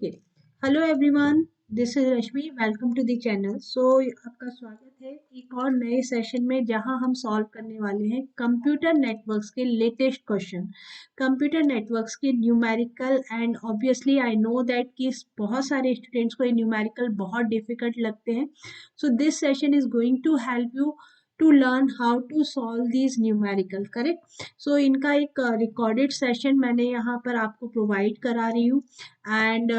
Okay. Hello everyone, this is Rashmi. Welcome to the channel. आपका स्वागत है एक और नए सेशन में, जहां हम सॉल्व करने वाले हैं कंप्यूटर नेटवर्क्स के लेटेस्ट क्वेश्चन, कंप्यूटर नेटवर्क्स के numerical. And obviously I know that कि बहुत सारे स्टूडेंट्स को ये न्यूमेरिकल बहुत डिफिकल्ट लगते हैं। So this session is going to help you to learn how to solve these numerical, correct. इनका एक रिकॉर्डेड सेशन मैंने यहाँ पर आपको प्रोवाइड करा रही हूँ। एंड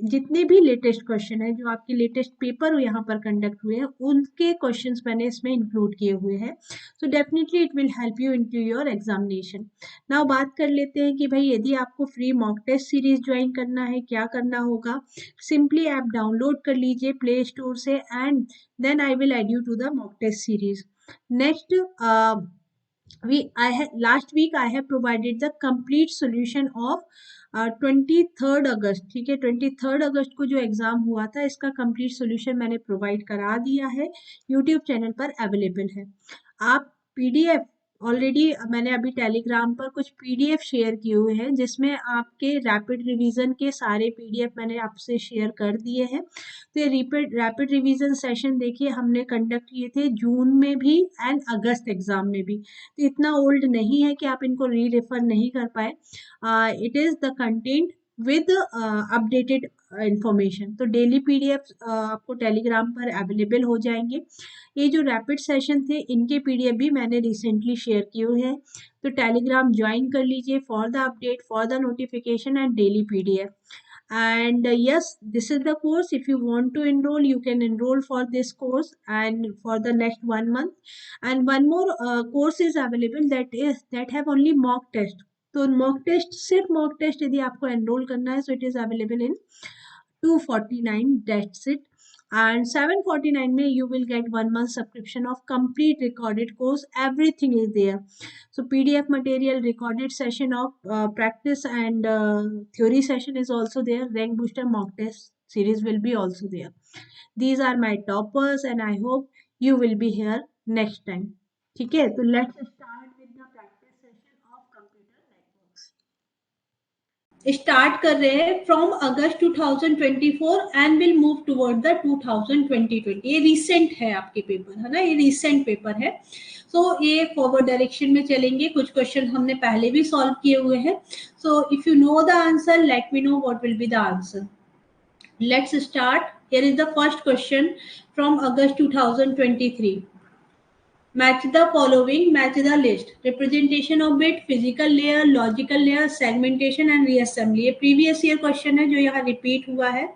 जितने भी लेटेस्ट क्वेश्चन है, जो आपके लेटेस्ट पेपर यहाँ पर कंडक्ट हुए हैं, उनके क्वेश्चंस मैंने इसमें इंक्लूड किए हुए हैं। So definitely it will help you into your examination. Now बात कर लेते हैं कि भाई यदि आपको free mock test series join करना है, क्या करना होगा। सिंपली ऐप डाउनलोड कर लीजिए प्ले स्टोर से, and then I will add you to the mock test series. Next, last week I have provided the complete solution of 23rd अगस्त। ठीक है, 23rd अगस्त को जो एग्जाम हुआ था, इसका कंप्लीट सोल्यूशन मैंने प्रोवाइड करा दिया है, यूट्यूब चैनल पर अवेलेबल है। आप पीडीएफ ऑलरेडी, मैंने अभी टेलीग्राम पर कुछ पीडीएफ शेयर किए हुए हैं, जिसमें आपके रैपिड रिवीजन के सारे पीडीएफ मैंने आपसे शेयर कर दिए हैं। तो ये रैपिड रिवीजन सेशन देखिए हमने कंडक्ट किए थे जून में भी एंड अगस्त एग्जाम में भी। तो इतना ओल्ड नहीं है कि आप इनको री रेफर नहीं कर पाए। It is the content with updated information. तो डेली पीडीएफ आपको टेलीग्राम पर अवेलेबल हो जाएंगे। ये जो रैपिड सेशन थे, इनके पीडीएफ भी मैंने रिसेंटली शेयर किए हुए हैं। तो टेलीग्राम ज्वाइन कर लीजिए for the update, for the notification and daily PDF. And yes, this is the course. If you want to enroll, you can enroll for this course and for the next 1 month. And one more course is available, that have only mock test. तो mock test, सिर्फ mock test यदि आपको enroll करना है, so it is available in 249, that's it. And 749 में you will get 1 month subscription of complete recorded course. Everything is there. So PDF material, recorded session of practice, and theory session is also there. Rank booster mock test series will be also there. These are my toppers and I hope you will be here next time. ठीक है, तो let's start with the practice session of computer networks. Start कर रहे हैं from August 2024 and will move toward the 2020। ये recent है आपके paper, है ना, ये रिसेंट पेपर है। ये फॉरवर्ड डायरेक्शन में चलेंगे। कुछ क्वेश्चन हमने पहले भी सॉल्व किए हुए हैं। If you know the answer, let me know what will be the answer. Let's start. Here is the first question from August 2023। Match the following, match the list. Representation of bit, physical layer, logical layer, segmentation and reassembly. ये previous year question है जो यहाँ repeat हुआ है।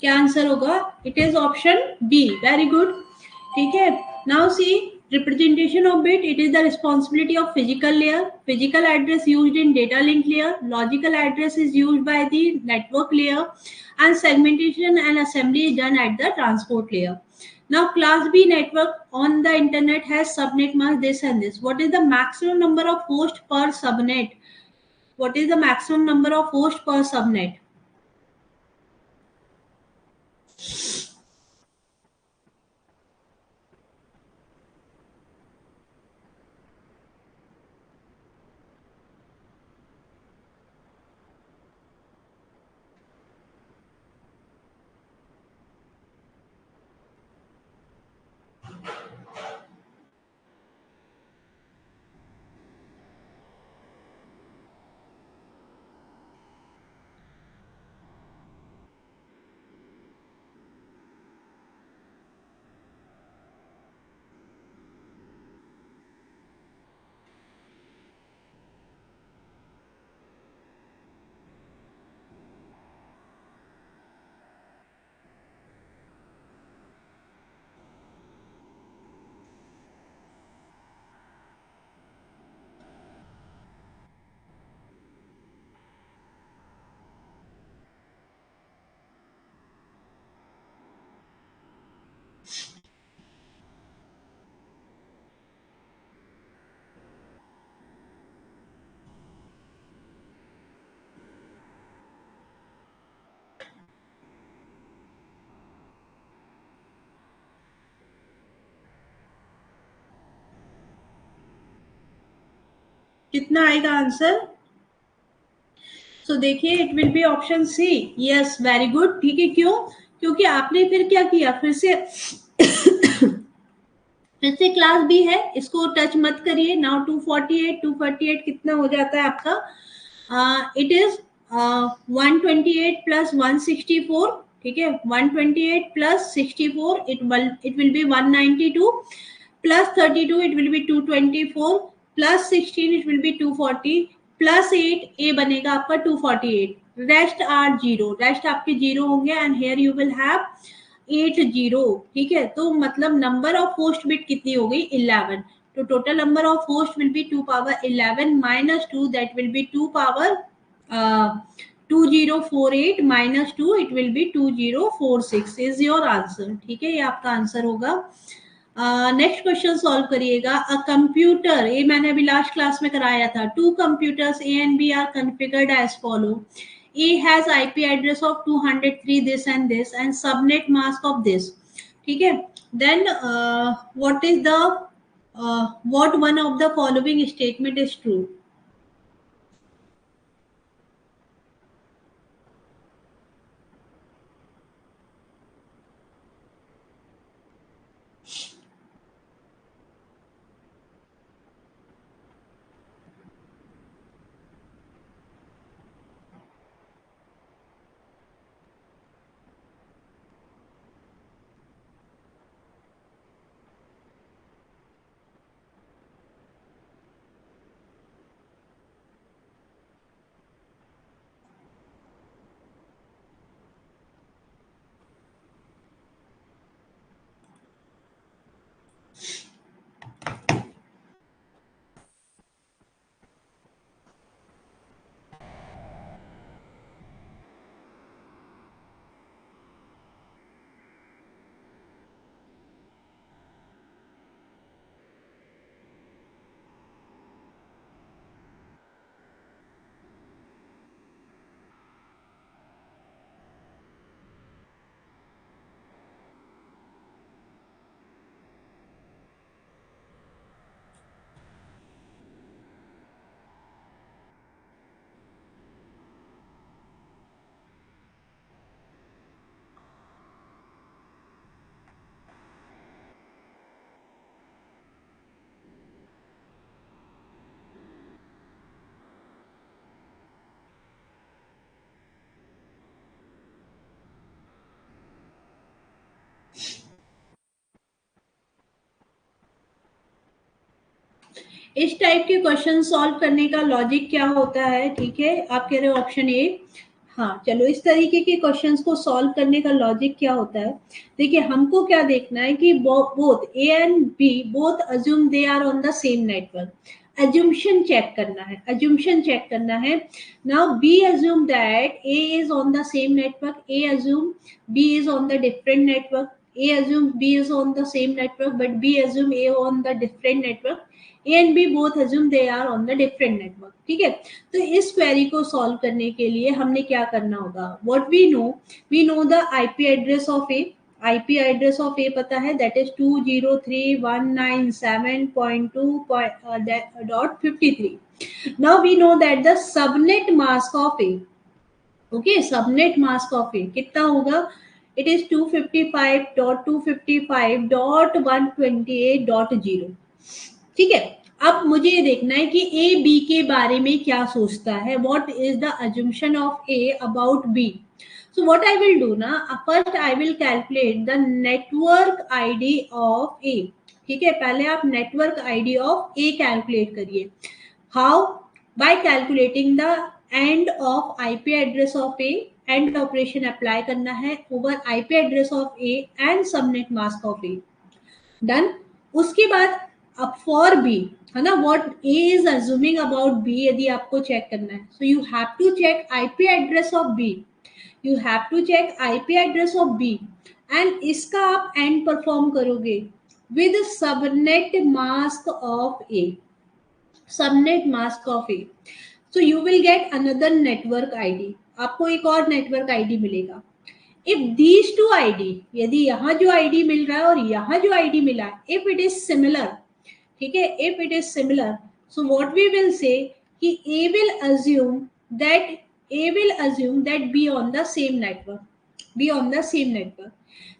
क्या answer होगा? It is option B. Very good. ठीक है, now see, representation of bit, it is the responsibility of physical layer. Physical address used in data link layer. Logical address is used by the network layer, and segmentation and assembly is done at the transport layer. Now class B network on the internet has subnet mask this and this. What is the maximum number of host per subnet? What is the maximum number of host per subnet? कितना आएगा answer? So देखिए it will be option C. Yes, very good. ठीक है, क्यों? क्योंकि आपने फिर क्या किया, फिर से क्लास बी है, इसको टच मत करिए। नाउ 248, 248 कितना हो जाता है आपका? It is 128 plus 164। ठीक है, 128 plus 64, it will B 192 plus 32 it will be 224 plus 16 it will be 240 plus 8 a बनेगा आपका 248। रेस्ट आर जीरो, रेस्ट आपके जीरो होंगे and here you will have 80। ठीक है, तो मतलब नंबर ऑफ होस्ट बिट कितनी हो गई? 11। तो total number of host will be 2 power 11 minus 2, that will be 2 power 2048 minus 2, it will B 2046 is your answer. ठीक है, ये आपका आंसर होगा। नेक्स्ट क्वेश्चन सॉल्व करिएगा। अ कंप्यूटर, ये मैंने अभी लास्ट क्लास में कराया था। Two computers A and B are configured as follow. A has IP address of 203 this and this and subnet mask of this. ठीक है, then what is the what one of the following statement is true? इस type के question solve करने का logic क्या होता है? ठीक है, आप कह रहे हो ऑप्शन ए। हाँ चलो, इस तरीके के क्वेश्चंस को सॉल्व करने का लॉजिक क्या होता है? देखिए, हमको क्या देखना है कि both A and B both assume they are on the same network. Assumption check करना है, अज्यूमशन चेक करना है। Now B assume that A is on the same network, A assume B is on the different network, A assume B is on the same network but B assume A on the different network, A and B both assume they are on the different network। ठीक है, तो इस query को solve करने के लिए हमने क्या करना होगा? What we know the IP address of A. IP address of A पता है, that is 203.197.2.53। Now we know that the subnet mask of A, okay, subnet mask of A कितना होगा? It is 255.255.128.0। ठीक है, अब मुझे ये देखना है कि ए बी के बारे में क्या सोचता है। What is the assumption of A about B? So what I will do ना, first I will calculate the network ID of A. ठीक है, पहले आप network ID of A calculate करिए। How? By calculating the and of IP address of A. And operation apply करना है over IP address of A and subnet mask of A. Done. उसके बाद अब फॉर बी है ना, what A is assuming about B, यदि आपको check करना है, so you have to check IP address of B, you have to check IP address of B and इसका आप एंड परफॉर्म करोगे with subnet mask of A, subnet mask of A. So you will get another network ID, आपको एक और network ID मिलेगा। If these two ID, यदि यहाँ जो आईडी मिल रहा है और यहाँ जो आईडी मिला है, इफ इट इज सिमिलर, ठीक है, if it is similar, So what we will say कि A will assume that B on the same network. B on the same network.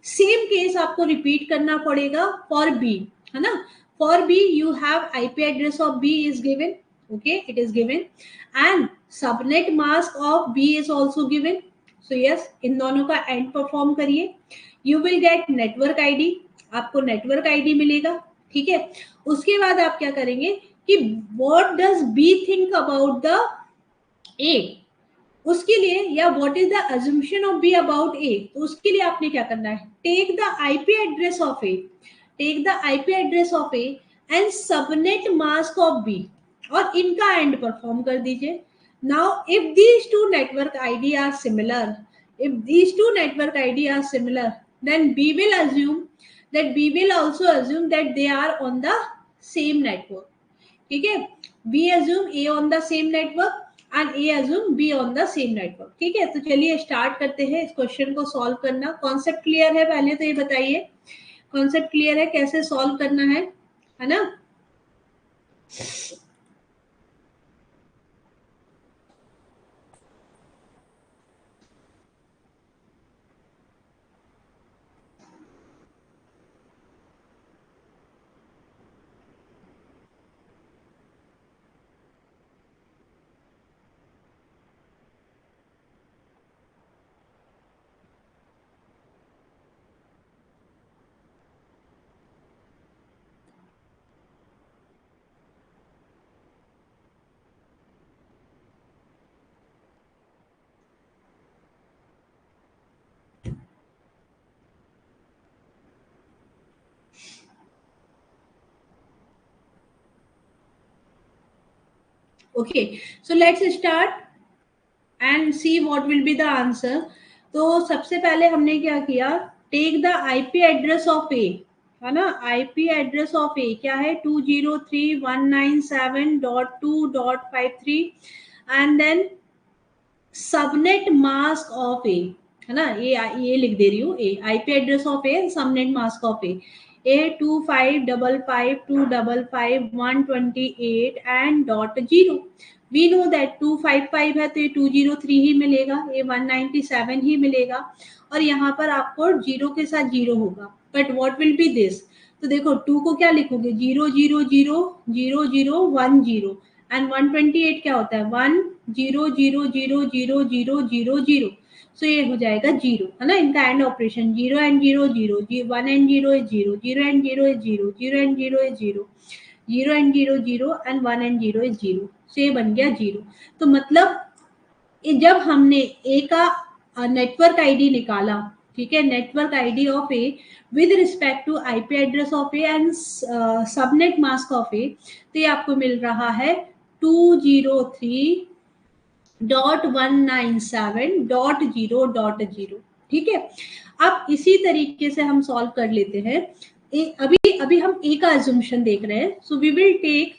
Same case आपको रिपीट करना पड़ेगा for B, है ना. For B you have IP address of B is given. Okay, it is given and subnet mask of B is also given. So yes, इन दोनों का and perform करिए. You will get network ID, आपको network ID मिलेगा. ठीक है, उसके बाद आप क्या करेंगे कि what does B think about the A, उसके लिए, या what is the assumption of B about A, तो उसके लिए आपने क्या करना है, take the IP address of A, take the IP address of A and subnet mask of B, और इनका एंड परफॉर्म कर दीजिए. Now if these two network ID are similar, if these two network ID are similar, then B will assume that they are on the same network. ठीक है, B assume A on the same network and A assume B on the same network. ठीक है, तो चलिए start करते हैं इस question को सॉल्व करना. कॉन्सेप्ट क्लियर है? पहले तो ये बताइए, कॉन्सेप्ट क्लियर है कैसे सॉल्व करना है ना. Okay, so let's start and see what will be the answer. तो सबसे पहले हमने क्या किया, take the IP address of A, है ना. आईपी एड्रेस ऑफ ए क्या है, 203.197.2.53 and then subnet mask of A, है ना. ये लिख दे रही हूँ, A IP address of A, subnet mask of A 2555255128 and dot zero. We know that 255 है तो ये 203 ही मिलेगा, ये 197 ही मिलेगा, और यहाँ पर आपको जीरो के साथ जीरो होगा. But what will be this, तो देखो 2 को क्या लिखोगे, 0000010 एंड 128 क्या होता है, 10000000. सो ये हो जाएगा जीरो, है ना. इनका and operation, zero and zero zero, 1 and zero is zero, zero and zero is zero, zero and zero is zero, zero and zero zero and 1 and zero is zero. So ये बन गया zero. तो मतलब जब हमने ए का network ID निकाला, ठीक है, network ID of A with respect to IP address of A and subnet mask of A, तो ये आपको मिल रहा है 203.197.0.0. ठीक है, अब इसी तरीके से हम सॉल्व कर लेते हैं. अभी हम ए का अजम्पशन देख रहे हैं. So we will take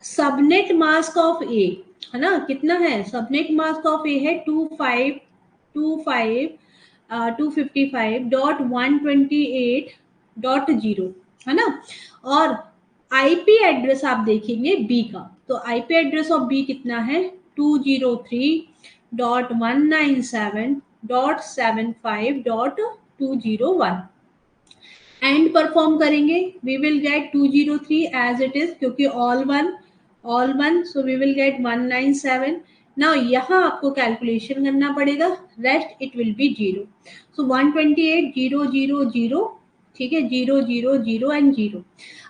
subnet mask of A, है ना. कितना है, सबनेट मास्क ऑफ ए है 255.128.0, है ना. और आईपी एड्रेस आप देखेंगे बी का, तो आईपी एड्रेस ऑफ बी कितना है, 203.197.75.201. एंड परफॉर्म करेंगे, we will get 203 as it is, क्योंकि all one, so we will get 197. Now यहाँ आपको कैलकुलेशन करना पड़ेगा, rest it will be zero. So 128 0 0 0, ठीक है, 0 0 0 एंड 0.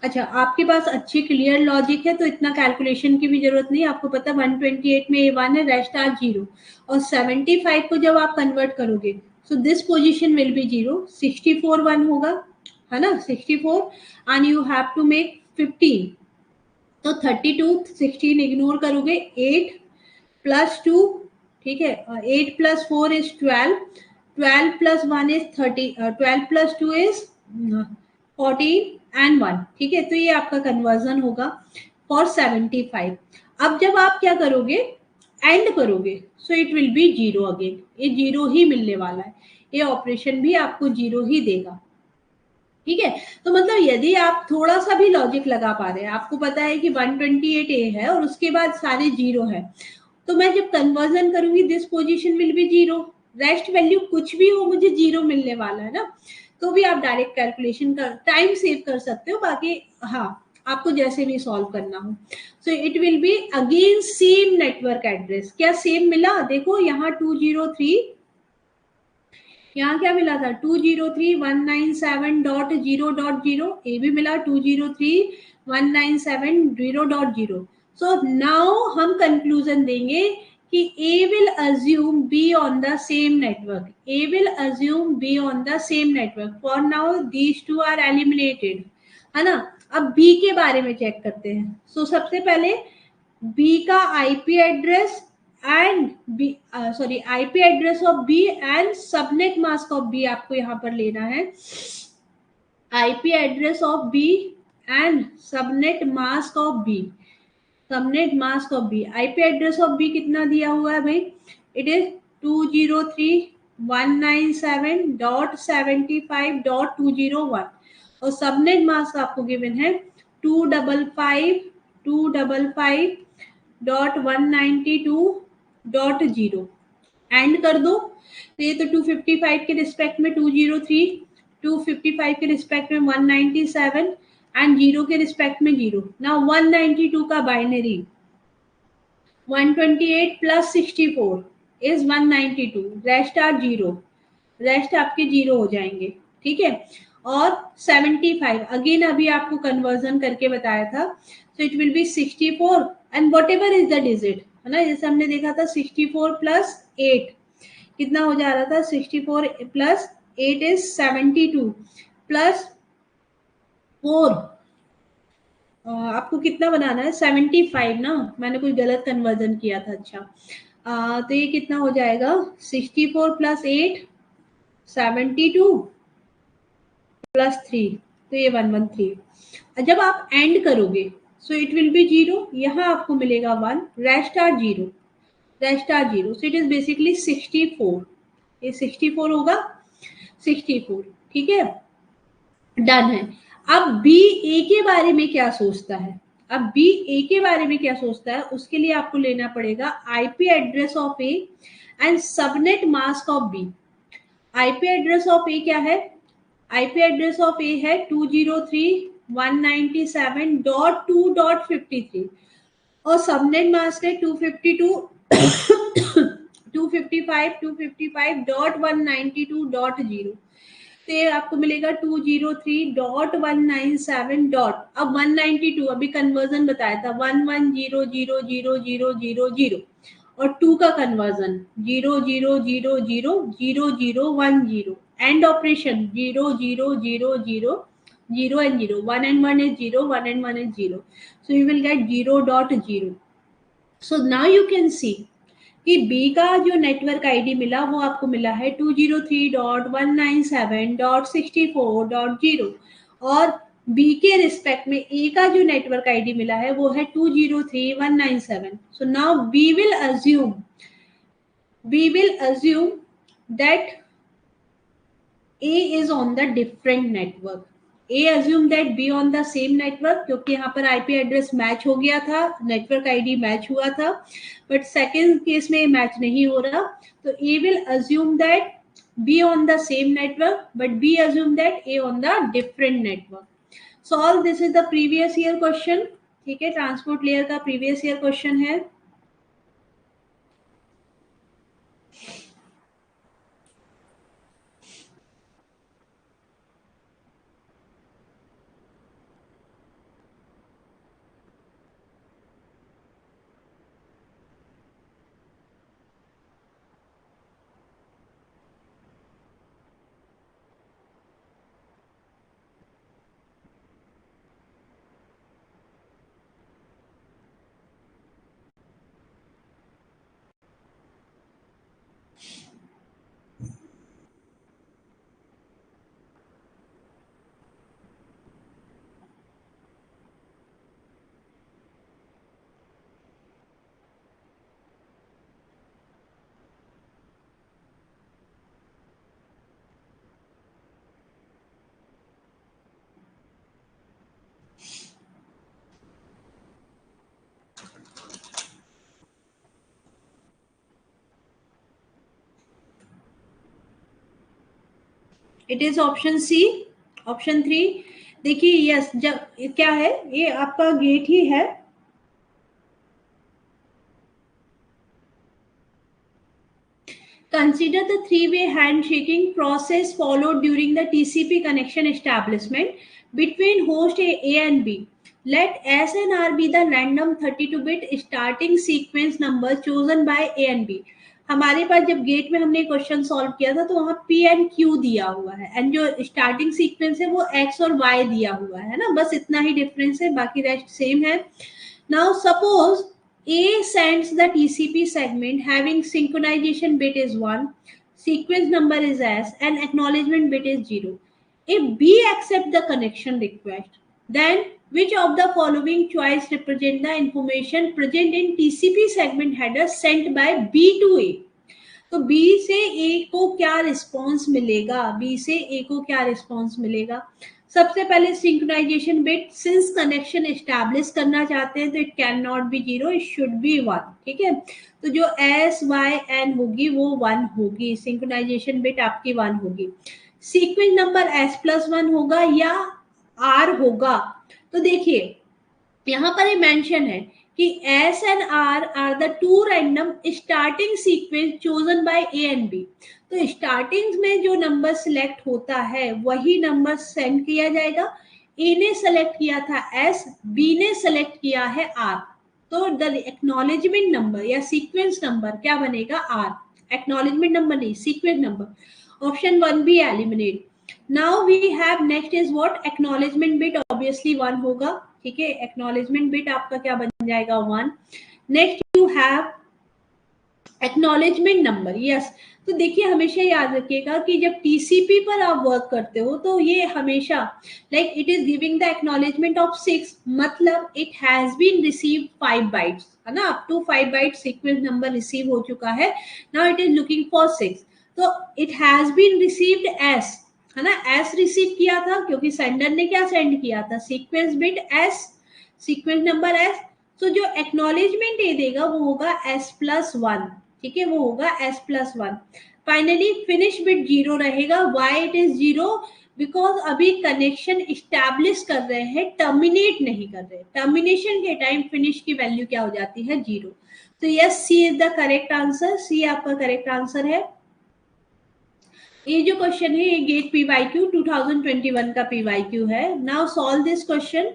अच्छा, आपके पास अच्छी क्लियर लॉजिक है तो इतना कैलकुलेशन की भी जरूरत नहीं. आपको पता 128 में A1 है, रेस्ट आर जीरो, और 75 को जब आप कन्वर्ट करोगे so this position will be zero, 64 1 होगा, है ना, 64, and you have to make 15. तो 32, 16 इग्नोर करोगे, 8 प्लस 2, ठीक है, 8 plus 4 is 12, 12 plus 1 is 30, 12 plus 2 is 14 and 1. ठीक है, तो ये आपका कन्वर्जन होगा फॉर 75. अब जब आप क्या करोगे, एंड करोगे, so it will be zero again, ये जीरो ही मिलने वाला है, ये ऑपरेशन भी आपको जीरो ही देगा. ठीक है। तो मतलब यदि आप थोड़ा सा भी लॉजिक लगा पा रहे हैं, आपको पता है कि 128A है और उसके बाद सारे जीरो है, तो मैं जब कन्वर्जन करूंगी this position will be zero, rest value कुछ भी हो मुझे जीरो मिलने वाला है ना। तो भी आप डायरेक्ट कैलकुलेशन कर टाइम सेव कर सकते हो, बाकी हाँ आपको जैसे भी सॉल्व करना हो। सो it will be again same network address. क्या सेम मिला? देखो यहाँ 203, यहाँ क्या मिला था 203.197.0.0, ए भी मिला 203.197.0.0। सो नाउ हम कंक्लूजन देंगे कि A will assume B on the same network, A will assume B on the same network. For now these two are eliminated, है ना। अब बी के बारे में चेक करते हैं। सो सबसे पहले बी का IP address and B sorry IP address of B and subnet mask of B आपको यहाँ पर लेना है। IP address of B and subnet mask of B, subnet mask of B. IP address of B कितना दिया हुआ है भाई? इट इज 203.197.75.201 और सबनेट मास्क आपको गिवन है 255.255.192.0। एंड कर दो तो ये तो 255 के रिस्पेक्ट में 203, 255 के रिस्पेक्ट में 197 एंड जीरो के रिस्पेक्ट में जीरो। नाउ 192 का binary 128 plus 64 is 192, rest are zero, rest आपके जीरो हो जाएंगे। ठीक है। और 75 अगेन अभी आपको कन्वर्जन करके बताया था, सो it will B 64 and what ever is the digit, है ना। जैसे हमने देखा था 64 प्लस 8 कितना हो जा रहा था, 64 प्लस 8 इज 72 प्लस 4 आपको कितना बनाना है 75 ना, मैंने कोई गलत कन्वर्जन किया था। अच्छा तो ये कितना हो जाएगा 64 प्लस 8 72 प्लस 3, तो ये 113। जब आप एंड करोगे so it will be zero, यहाँ आपको मिलेगा 1, rest are zero, rest are zero. So it is basically 64, ये 64 होगा 64। ठीक है, डन है। अब बी ए के बारे में क्या सोचता है? अब बी ए के बारे में क्या सोचता है उसके लिए आपको लेना पड़ेगा IP address of A and subnet mask of B. IP address of A क्या है? आईपी एड्रेस ऑफ ए है 203.197.2.53 और सबनेट मास्क है 252 255 255.192.0। तो ये आपको मिलेगा 203.197 डॉट, अब 192 अभी कन्वर्जन बताया था 11000000 और 2 का conversion 000000010 and operation 00000 and 0 1 and 1 is 0 1 and 1 is 0, so you will get 0.0। so now you can see कि बी का जो नेटवर्क आईडी मिला वो आपको मिला है 203.197.64.0 और बी के रिस्पेक्ट में ए का जो नेटवर्क आईडी मिला है वो है 203.197। So now we will assume that A is on the different network. A assume that B on the same network, क्योंकि यहाँ पर IP एड्रेस मैच हो गया था, नेटवर्क आईडी मैच हुआ था, बट सेकेंड केस में मैच नहीं हो रहा, तो A will assume that B on the same network, but B assume that A on the different network. Solve this is the previous year question। ठीक है, transport layer का previous year question है। It is option C, option 3। देखिए yes, जब क्या है, ये आपका गेट ही है। Consider the three-way handshaking process followed during the TCP connection establishment between host A and B. Let S and R be the random 32-bit starting sequence number chosen by A and B. हमारे पास जब gate में हमने question solve किया था तो वहां P and Q दिया हुआ है एंड जो स्टार्टिंग सीक्वेंस है वो X और Y दिया हुआ है ना, बस इतना ही डिफरेंस है, बाकी रेस्ट सेम है। Now suppose A sends the TCP segment having synchronization bit is 1, sequence number is S, and acknowledgement bit is 0. If B accepts the connection request, then which of the following choice represent the information present in TCP segment header sent by B to A? तो B से ए को क्या response मिलेगा, B से ए को क्या response मिलेगा? सबसे पहले synchronization bit, since connection establish करना चाहते हैं तो it can not be zero, it should be one. ठीक है, तो जो एस वाई एन होगी वो वन होगी, सिंक्रोनाइजेशन बिट आपकी वन होगी। Sequence number S plus one होगा या आर होगा? तो देखिए यहाँ पर ये मेंशन है कि S and R are the two random starting sequence chosen by A and B. तो स्टार्टिंग में जो नंबर सिलेक्ट होता है वही नंबर सेंड किया जाएगा। A ने सेलेक्ट किया था S, B ने सेलेक्ट किया है R, तो द एक्नॉलेजमेंट नंबर या सीक्वेंस नंबर क्या बनेगा? R। एक्नॉलेजमेंट नंबर नहीं, सीक्वेंस नंबर। ऑप्शन 1 भी eliminate. Now we have next is what? Acknowledgement bit obviously 1 होगा। ठीक है, एक्नॉलेजमेंट बिट आपका क्या बन जाएगा? 1। Next you have acknowledgement number, yes. तो देखिए हमेशा याद रखिएगा कि जब टीसीपी पर आप वर्क करते हो तो ये हमेशा like it is giving the acknowledgement of 6, मतलब it has been received 5 bytes, है ना, up to 5 byte sequence number receive हो चुका है। Now it is looking for 6, तो it has been received yes, है ना, एस रिसीव किया था क्योंकि सेंडर ने क्या सेंड किया था? Sequence bit S, sequence number S. तो जो एक्नॉलेजमेंट ये देगा वो होगा एस प्लस वन। ठीक है, वो होगा S plus one. Finally finish bit zero रहेगा। Why it is zero? Because अभी कनेक्शन इस्टेब्लिश कर रहे हैं, टर्मिनेट नहीं कर रहे। टर्मिनेशन के टाइम फिनिश की वैल्यू क्या हो जाती है? जीरो। तो yes, C is the correct answer, C आपका करेक्ट आंसर है। ये जो क्वेश्चन है ये गेट पीवाईक्यू 2021 का पीवाईक्यू है। Now solve this question.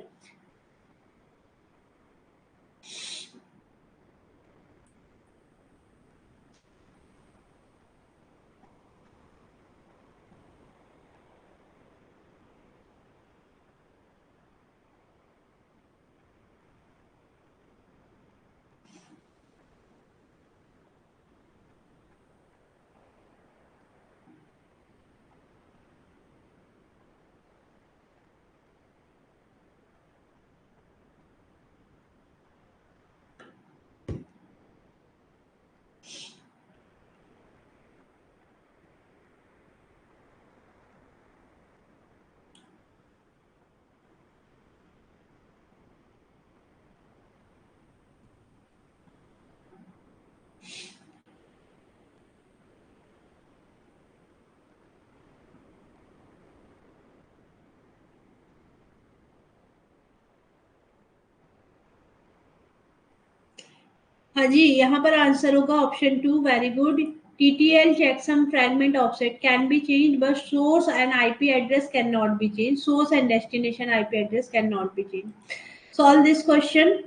हाँ जी, यहाँ पर आंसर होगा option 2, very good. TTL checksum fragment offset can be changed, but source and IP address cannot be changed. Source and destination IP address cannot be changed. Solve this question.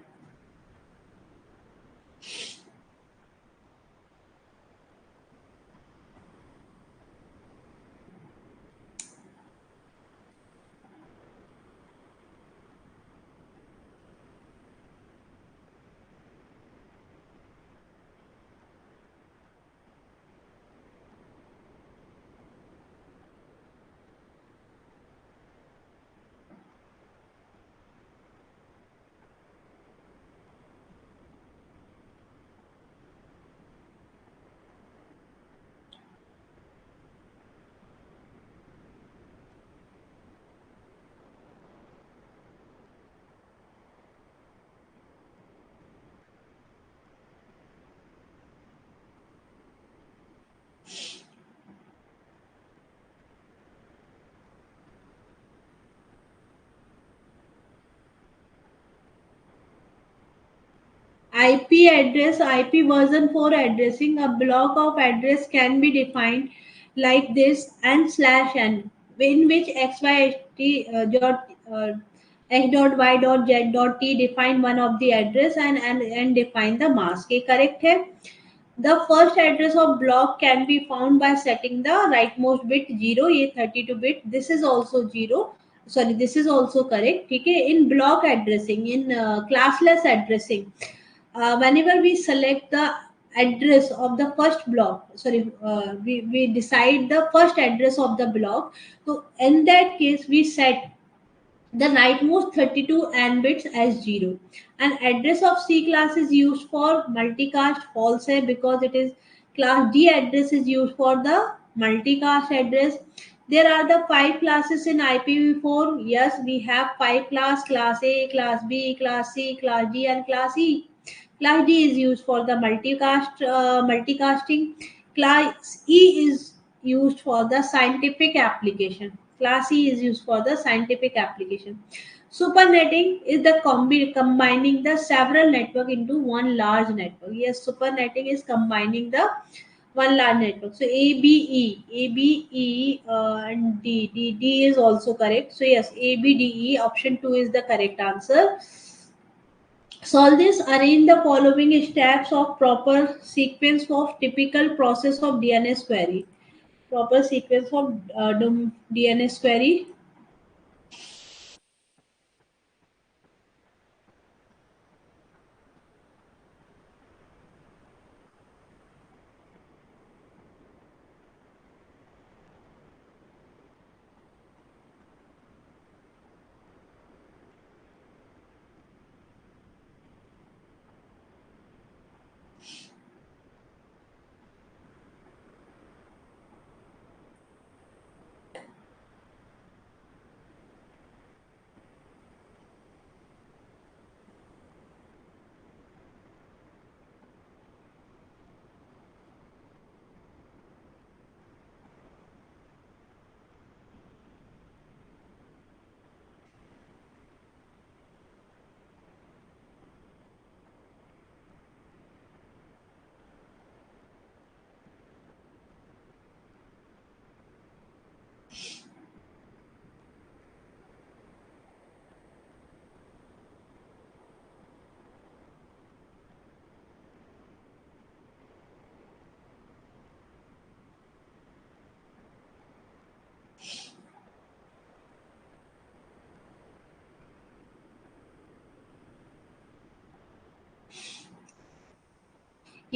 IP address, IP version 4 addressing. A block of address can be defined like this and slash n, in which x dot y dot z dot t define one of the address and define the mask. ये correct है. The first address of block can be found by setting the rightmost bit 0. ये 32 bit. This is also 0. Sorry, this is also correct. ठीक है. In block addressing, in classless addressing, whenever we select the address of the first block, sorry, we decide the first address of the block. So in that case, we set the rightmost 32 n bits as 0. An address of C class is used for multicast, false hai, because it is class D address is used for the multicast address. There are the five classes in IPv4. Yes, we have five class A, class B, class C, class D, and class E. Class D is used for the multicasting. Class E is used for the scientific application. Class E is used for the scientific application. Supernetting is the combining the several network into one large network. Yes, supernetting is combining the one large network. So ABE, and D is also correct. So yes, ABDE option 2 is the correct answer. Solve this, arrange the following steps of proper sequence of typical process of DNS query. Proper sequence of DNS query.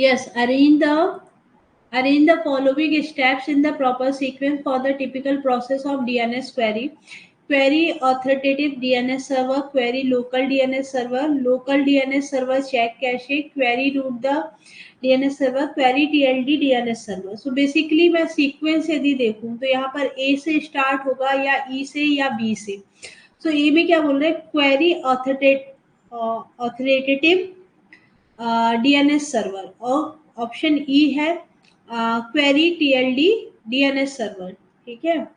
Yes, arrange the following steps in the proper sequence for the typical process of DNS query. Query authoritative DNS server, query local DNS server check cache, query route the DNS server, query TLD DNS server. So basically मैं sequence यदि देखूं तो यहाँ पर A से start होगा या E से या B से. So ए में क्या बोल रहे हैं, क्वेरी ऑथोरिटेटिव डीएनएस सर्वर, और ऑप्शन ई है क्वेरी टीएलडी डीएनएस सर्वर. ठीक है.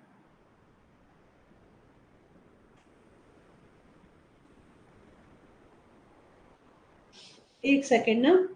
एक सेकेंड ना.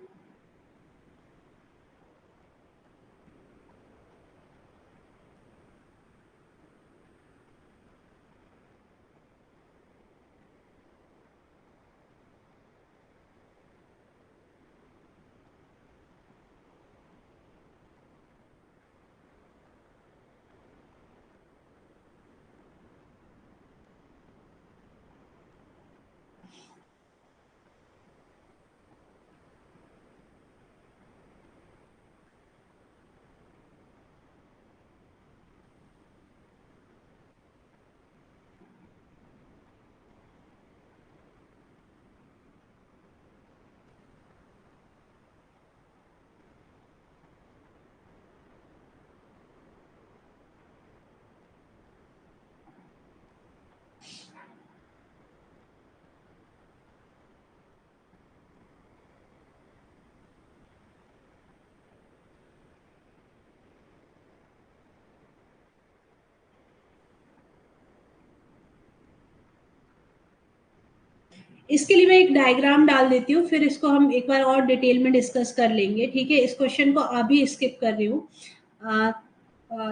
इसके लिए मैं एक डायग्राम डाल देती हूँ, फिर इसको हम एक बार और डिटेल में डिस्कस कर लेंगे, ठीक है। इस क्वेश्चन को अभी स्किप कर रही हूँ।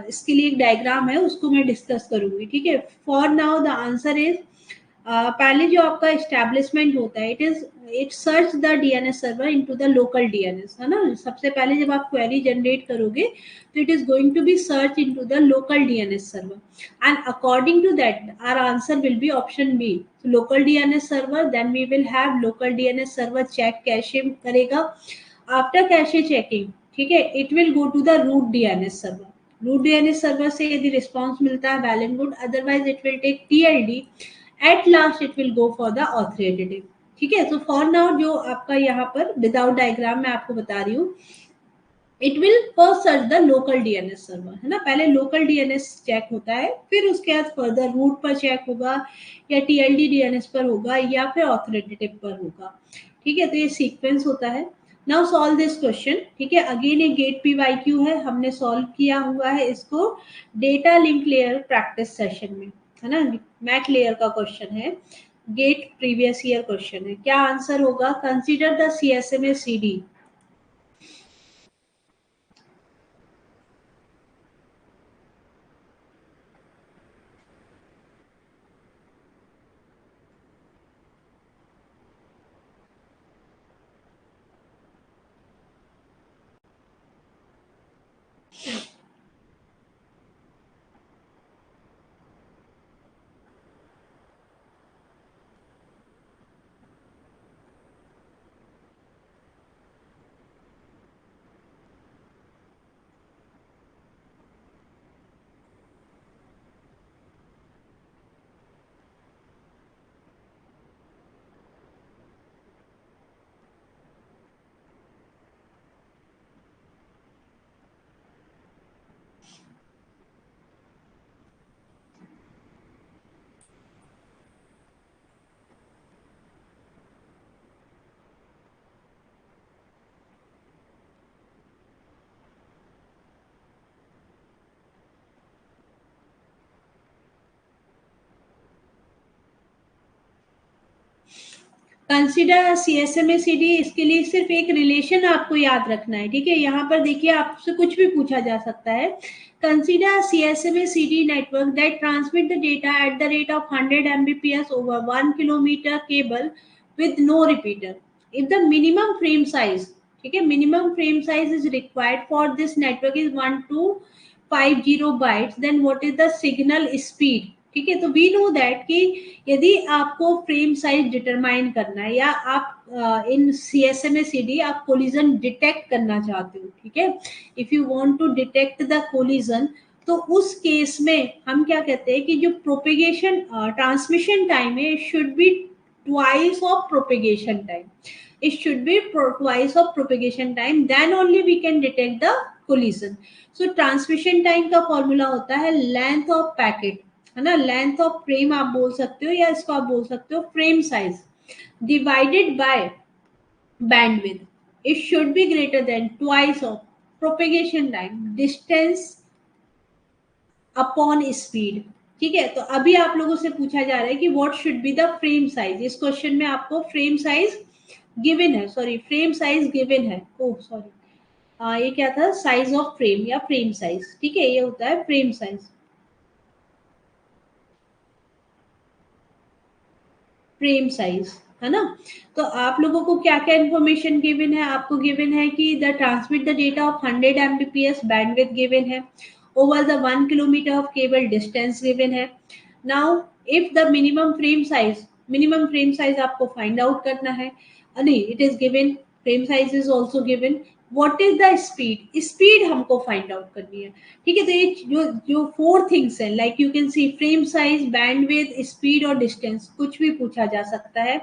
इसके लिए एक डायग्राम है, उसको मैं डिस्कस करूंगी, ठीक है। For now the answer is, पहले जो आपका एस्टेब्लिशमेंट होता है, it search the DNS server into the local DNS, है ना। सबसे पहले जब आप क्वेरी जनरेट करोगे तो it is going to be search into the local DNS server, and according to that our answer will be option B, local DNS server. Then we will have local DNS server check cache करेगा। After cache checking, ठीक है, it will go to the root DNS server. Root DNS server से यदि response मिलता है, well and good, otherwise it will take TLD. At last it will go for the authoritative, ठीक है। तो for now जो आपका यहाँ पर विदाउट डायग्राम मैं आपको बता रही हूँ, it will first search the local DNS server, है ना। पहले लोकल डीएनएस चेक होता है, फिर उसके बाद फर्दर रूट पर चेक होगा, या टीएलडी डीएनएस पर होगा, या फिर ऑथोरिटेटिव पर होगा, ठीक है। तो ये सीक्वेंस होता है। नाउ सॉल्व दिस क्वेश्चन, ठीक है। अगेन ये गेट पी वाई क्यू है, हमने सॉल्व किया हुआ है इसको data link layer practice session में, है ना। मैथ लेयर का क्वेश्चन है, गेट प्रीवियस ईयर क्वेश्चन है। क्या आंसर होगा? Consider the CSMA CD. Consider CSMA CD, इसके लिए सिर्फ एक रिलेशन आपको याद रखना है, ठीक है। यहाँ पर देखिए आपसे कुछ भी पूछा जा सकता है। Consider CSMA CD network that transmit the data at the rate of 100 Mbps over 1 kilometre cable with no repeater. If the minimum frame size, ठीक है, minimum frame size is required for this network is 1250 bytes, then what is the signal speed? ठीक है, तो we know that कि यदि आपको frame size determine करना है, या आप in C S M A C D आप कोलिजन डिटेक्ट करना चाहते हो, ठीक है, if you want to detect the collision, तो उस केस में हम क्या कहते हैं कि जो प्रोपेगेशन ट्रांसमिशन टाइम है, should be twice of propagation time. It should be twice of propagation time, then only we can detect the collision. So transmission time का फॉर्मूला होता है लेंथ ऑफ पैकेट, है ना। लेंथ ऑफ फ्रेम आप बोल सकते हो, या इसको आप बोल सकते हो frame size divided by bandwidth. It should be greater than twice of propagation time, distance upon speed, ठीक है। तो अभी आप लोगों से पूछा जा रहा है कि what should be the frame size. इस क्वेश्चन में आपको फ्रेम साइज गिवन है, सॉरी फ्रेम साइज गिवन है, ओह सॉरी, ये क्या था, साइज ऑफ फ्रेम या फ्रेम साइज, ठीक है, ये होता है फ्रेम साइज। फ्रेम साइज, है ना। तो आप लोगों को क्या क्या इन्फॉर्मेशन गिवन है? आपको गिवन है कि the transmit the data of 100 Mbps bandwidth given है, over the 1 kilometre of cable distance given है। Now if the minimum frame size आपको फाइंड आउट करना है, नहीं, it is given, frame size is also given, what is the speed, speed हमको find out करनी है, ठीक है। तो ये जो जो फोर थिंग्स है, like you can see frame size, bandwidth, speed और डिस्टेंस, कुछ भी पूछा जा सकता है।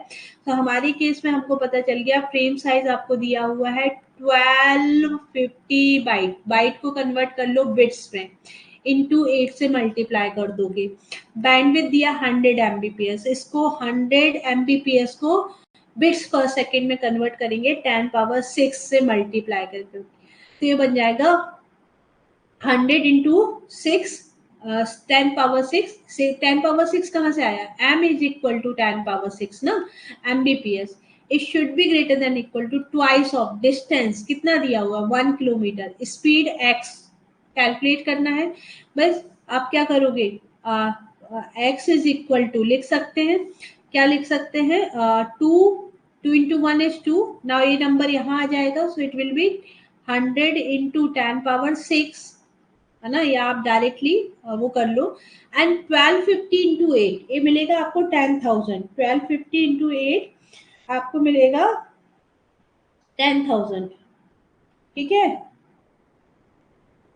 तो हमारे केस में हमको पता चल गया, फ्रेम साइज आपको दिया हुआ है 1250 बाइट, बाइट को कन्वर्ट कर लो बिट्स में, इंटू 8 से मल्टीप्लाई कर दोगे। बैंडविड्थ दिया 100 Mbps, इसको 100 Mbps को बिट्स पर सेकेंड में कन्वर्ट करेंगे 10 पावर 6 से मल्टीप्लाई करके, तो ये बन जाएगा 100 इंटू 6 10 पावर 6 से 10 पावर 6 कहाँ से आया, m is equal to 10 power 6 ना, mbps. It should be greater than equal to twice of distance, कितना दिया हुआ 1 किलोमीटर, स्पीड x कैलकुलेट करना है. बस आप क्या करोगे, x इज इक्वल टू लिख सकते हैं, क्या लिख सकते हैं, 2 2 into 1 is 2. नाउ ये नंबर यहाँ आ जाएगा, सो it will B 100 into 10 power 6, है ना, या आप डायरेक्टली वो कर लो. एंड 1250 into 8, ये मिलेगा आपको 10,000. 1250 into 8 आपको मिलेगा 10,000. ठीक है,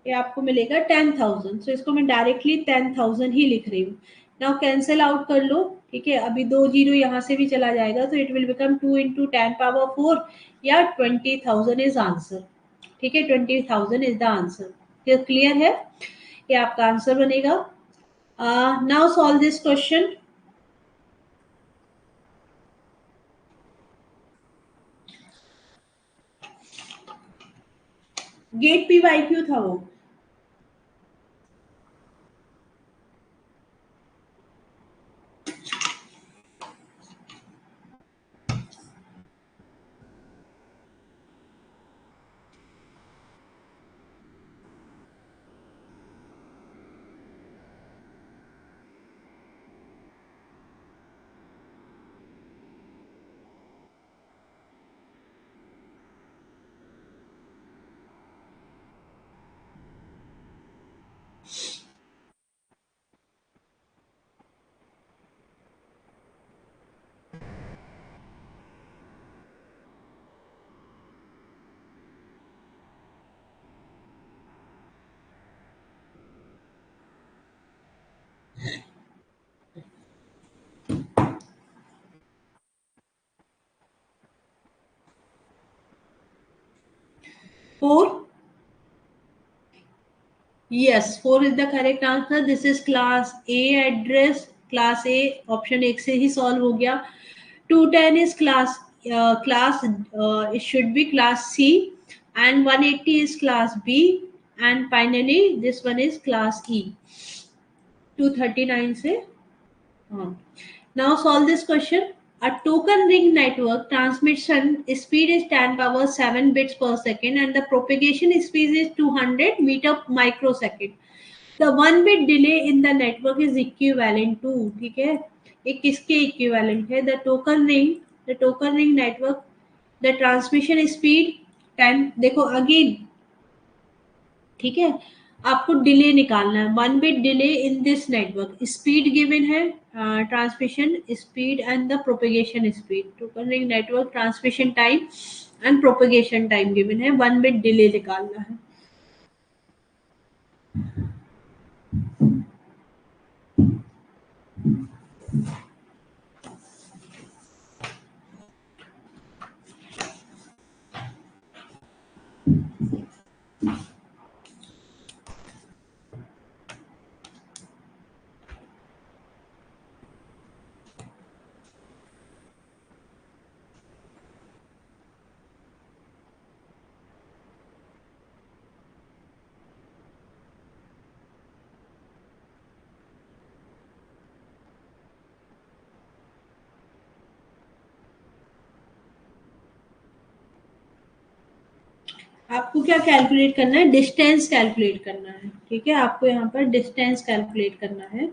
ये आपको मिलेगा 10,000. सो इसको मैं डायरेक्टली 10,000 ही लिख रही हूँ. नाउ कैंसिल आउट कर लो. ठीक है, अभी 2 जीरो यहाँ से भी चला जाएगा, तो it will become 2 into 10 power 4, या 20,000 इज आंसर. ठीक है, 20,000 इज द आंसर. क्लियर है, ये आपका आंसर बनेगा. Now solve this question. Gate P Y Q था वो. Four. Yes, 4 is the correct answer. This is class A address. Class A option एक से ही solve हो गया. 210 is it should be class C, and 180 is class B, and finally this one is class E. 239 से. हाँ. Now solve this question. A token ring network transmission speed is 10 power 7 bits per second, and the propagation speed is 200 meter microsecond. The 1 bit delay in the network is equivalent to, ठीक है, ये किसके equivalent है, the token ring network, the transmission speed 10. देखो again, ठीक है, आपको delay निकालना है. 1 bit delay in this network, speed given है, transmission speed and the propagation speed. Token ring network transmission time and propagation time given है, 1 bit delay निकालना है. आपको क्या कैलकुलेट करना है, डिस्टेंस कैलकुलेट करना है. ठीक है, आपको यहाँ पर डिस्टेंस कैलकुलेट करना है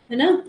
ना.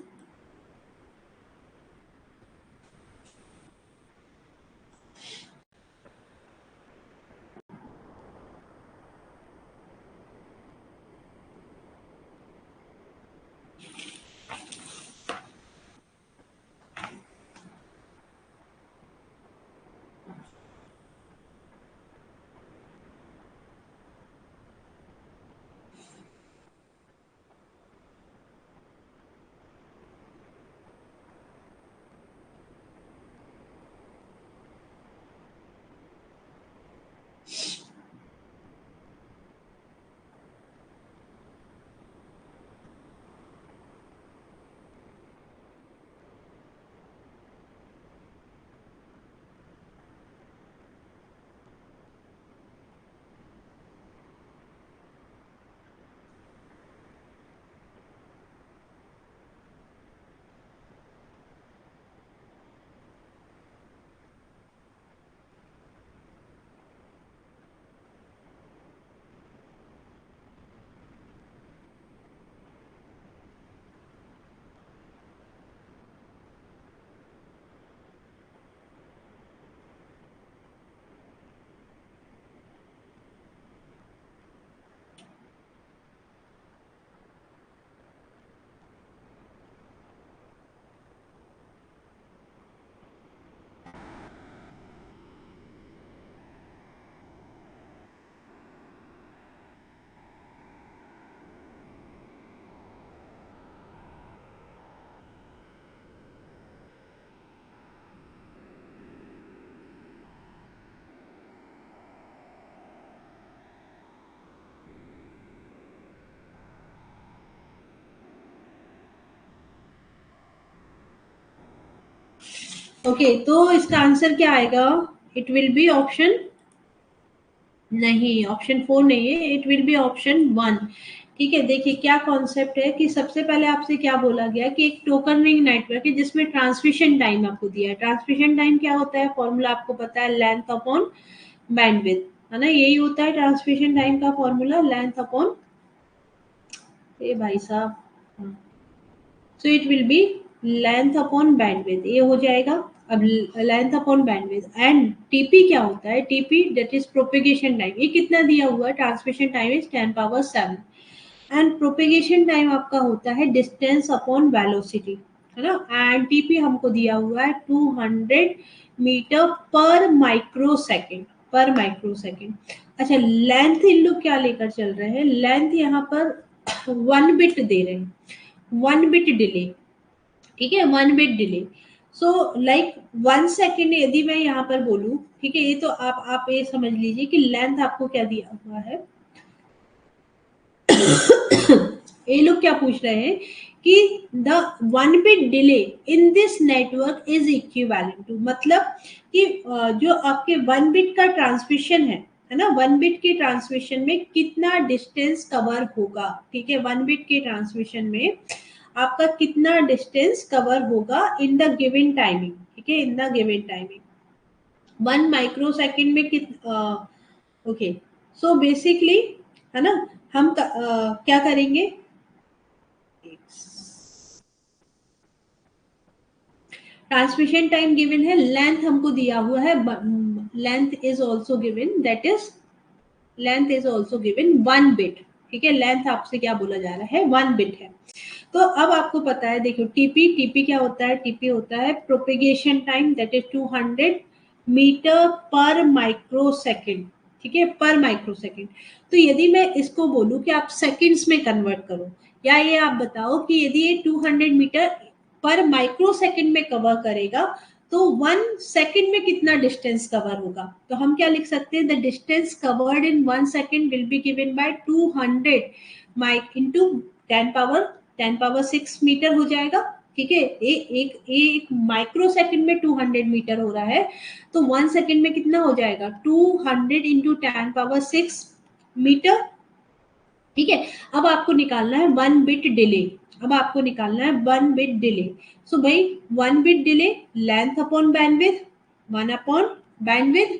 ओके, तो इसका आंसर क्या आएगा? इट विल बी ऑप्शन, नहीं, ऑप्शन 4 नहीं है, इट विल बी ऑप्शन 1। ठीक है, देखिए क्या कॉन्सेप्ट है कि सबसे पहले आपसे क्या बोला गया कि एक टोकन रिंग नेटवर्क है जिसमें ट्रांसमिशन टाइम आपको दिया है। ट्रांसमिशन टाइम क्या होता है? फॉर्मूला आपको पता है, लेंथ अपॉन बैंडविड्थ, है ना? यही होता है ट्रांसमिशन टाइम का फॉर्मूला, लेंथ अपॉन, ए भाई साहब, हाँ, सो it will B length upon bandwidth, ये हो जाएगा। अब length upon bandwidth and TP क्या होता है? TP that is propagation time. ये कितना दिया हुआ है? Transmission time is 10⁻⁷ and propagation time आपका होता है डिस्टेंस अपॉन वेलोसिटी, है ना? एंड टीपी हमको दिया हुआ है 200 मीटर पर माइक्रो सेकेंड, पर माइक्रो सेकेंड। अच्छा, लेंथ इन लोग क्या लेकर चल रहे हैं? लेंथ यहाँ पर 1 बिट दे रहे हैं, 1 बिट डिले, ठीक है, 1 bit delay. So like 1 second यदि मैं यहाँ पर बोलूँ, ठीक है, ये तो आप ये समझ लीजिए कि लेंथ आपको क्या दिया हुआ है। ये लोग क्या पूछ रहे हैं कि the 1 bit delay in this network is equivalent to, मतलब कि जो आपके 1 बिट का ट्रांसमिशन है ना, 1 बिट के ट्रांसमिशन में कितना डिस्टेंस कवर होगा, ठीक है, 1 बिट के ट्रांसमिशन में आपका कितना डिस्टेंस कवर होगा इन द गिवन टाइमिंग, ठीक है, in the given timing 1 micro second में कित ओके। सो बेसिकली, है ना, हम क्या करेंगे, ट्रांसमिशन टाइम गिवन है, लेंथ हमको दिया हुआ है, length is also given, that is length is also given 1 bit, ठीक है, लेंथ आपसे क्या बोला जा रहा है? 1 बिट है। तो अब आपको पता है, देखो टीपी, टीपी क्या होता है? टीपी होता है propagation time, that is 200 meter per micro second, ठीक है, पर माइक्रो सेकेंड। तो यदि मैं इसको बोलूं कि आप सेकंड्स में कन्वर्ट करो, या ये आप बताओ कि यदि ये 200 मीटर पर माइक्रो सेकेंड में कवर करेगा तो 1 सेकेंड में कितना डिस्टेंस कवर होगा? तो हम क्या लिख सकते हैं? The distance covered in 1 second will be given by 200 mic into 10⁻6 meter हो जाएगा, ठीक है। एक माइक्रो सेकेंड में 200 मीटर हो रहा है, तो 1 सेकेंड में कितना हो जाएगा? 200 इंटू 10⁻6 मीटर, ठीक है। अब आपको निकालना है 1 बिट डिले, अब आपको निकालना है 1 बिट डिले। सो भाई 1 bit delay, length upon bandwidth, 1 upon bandwidth.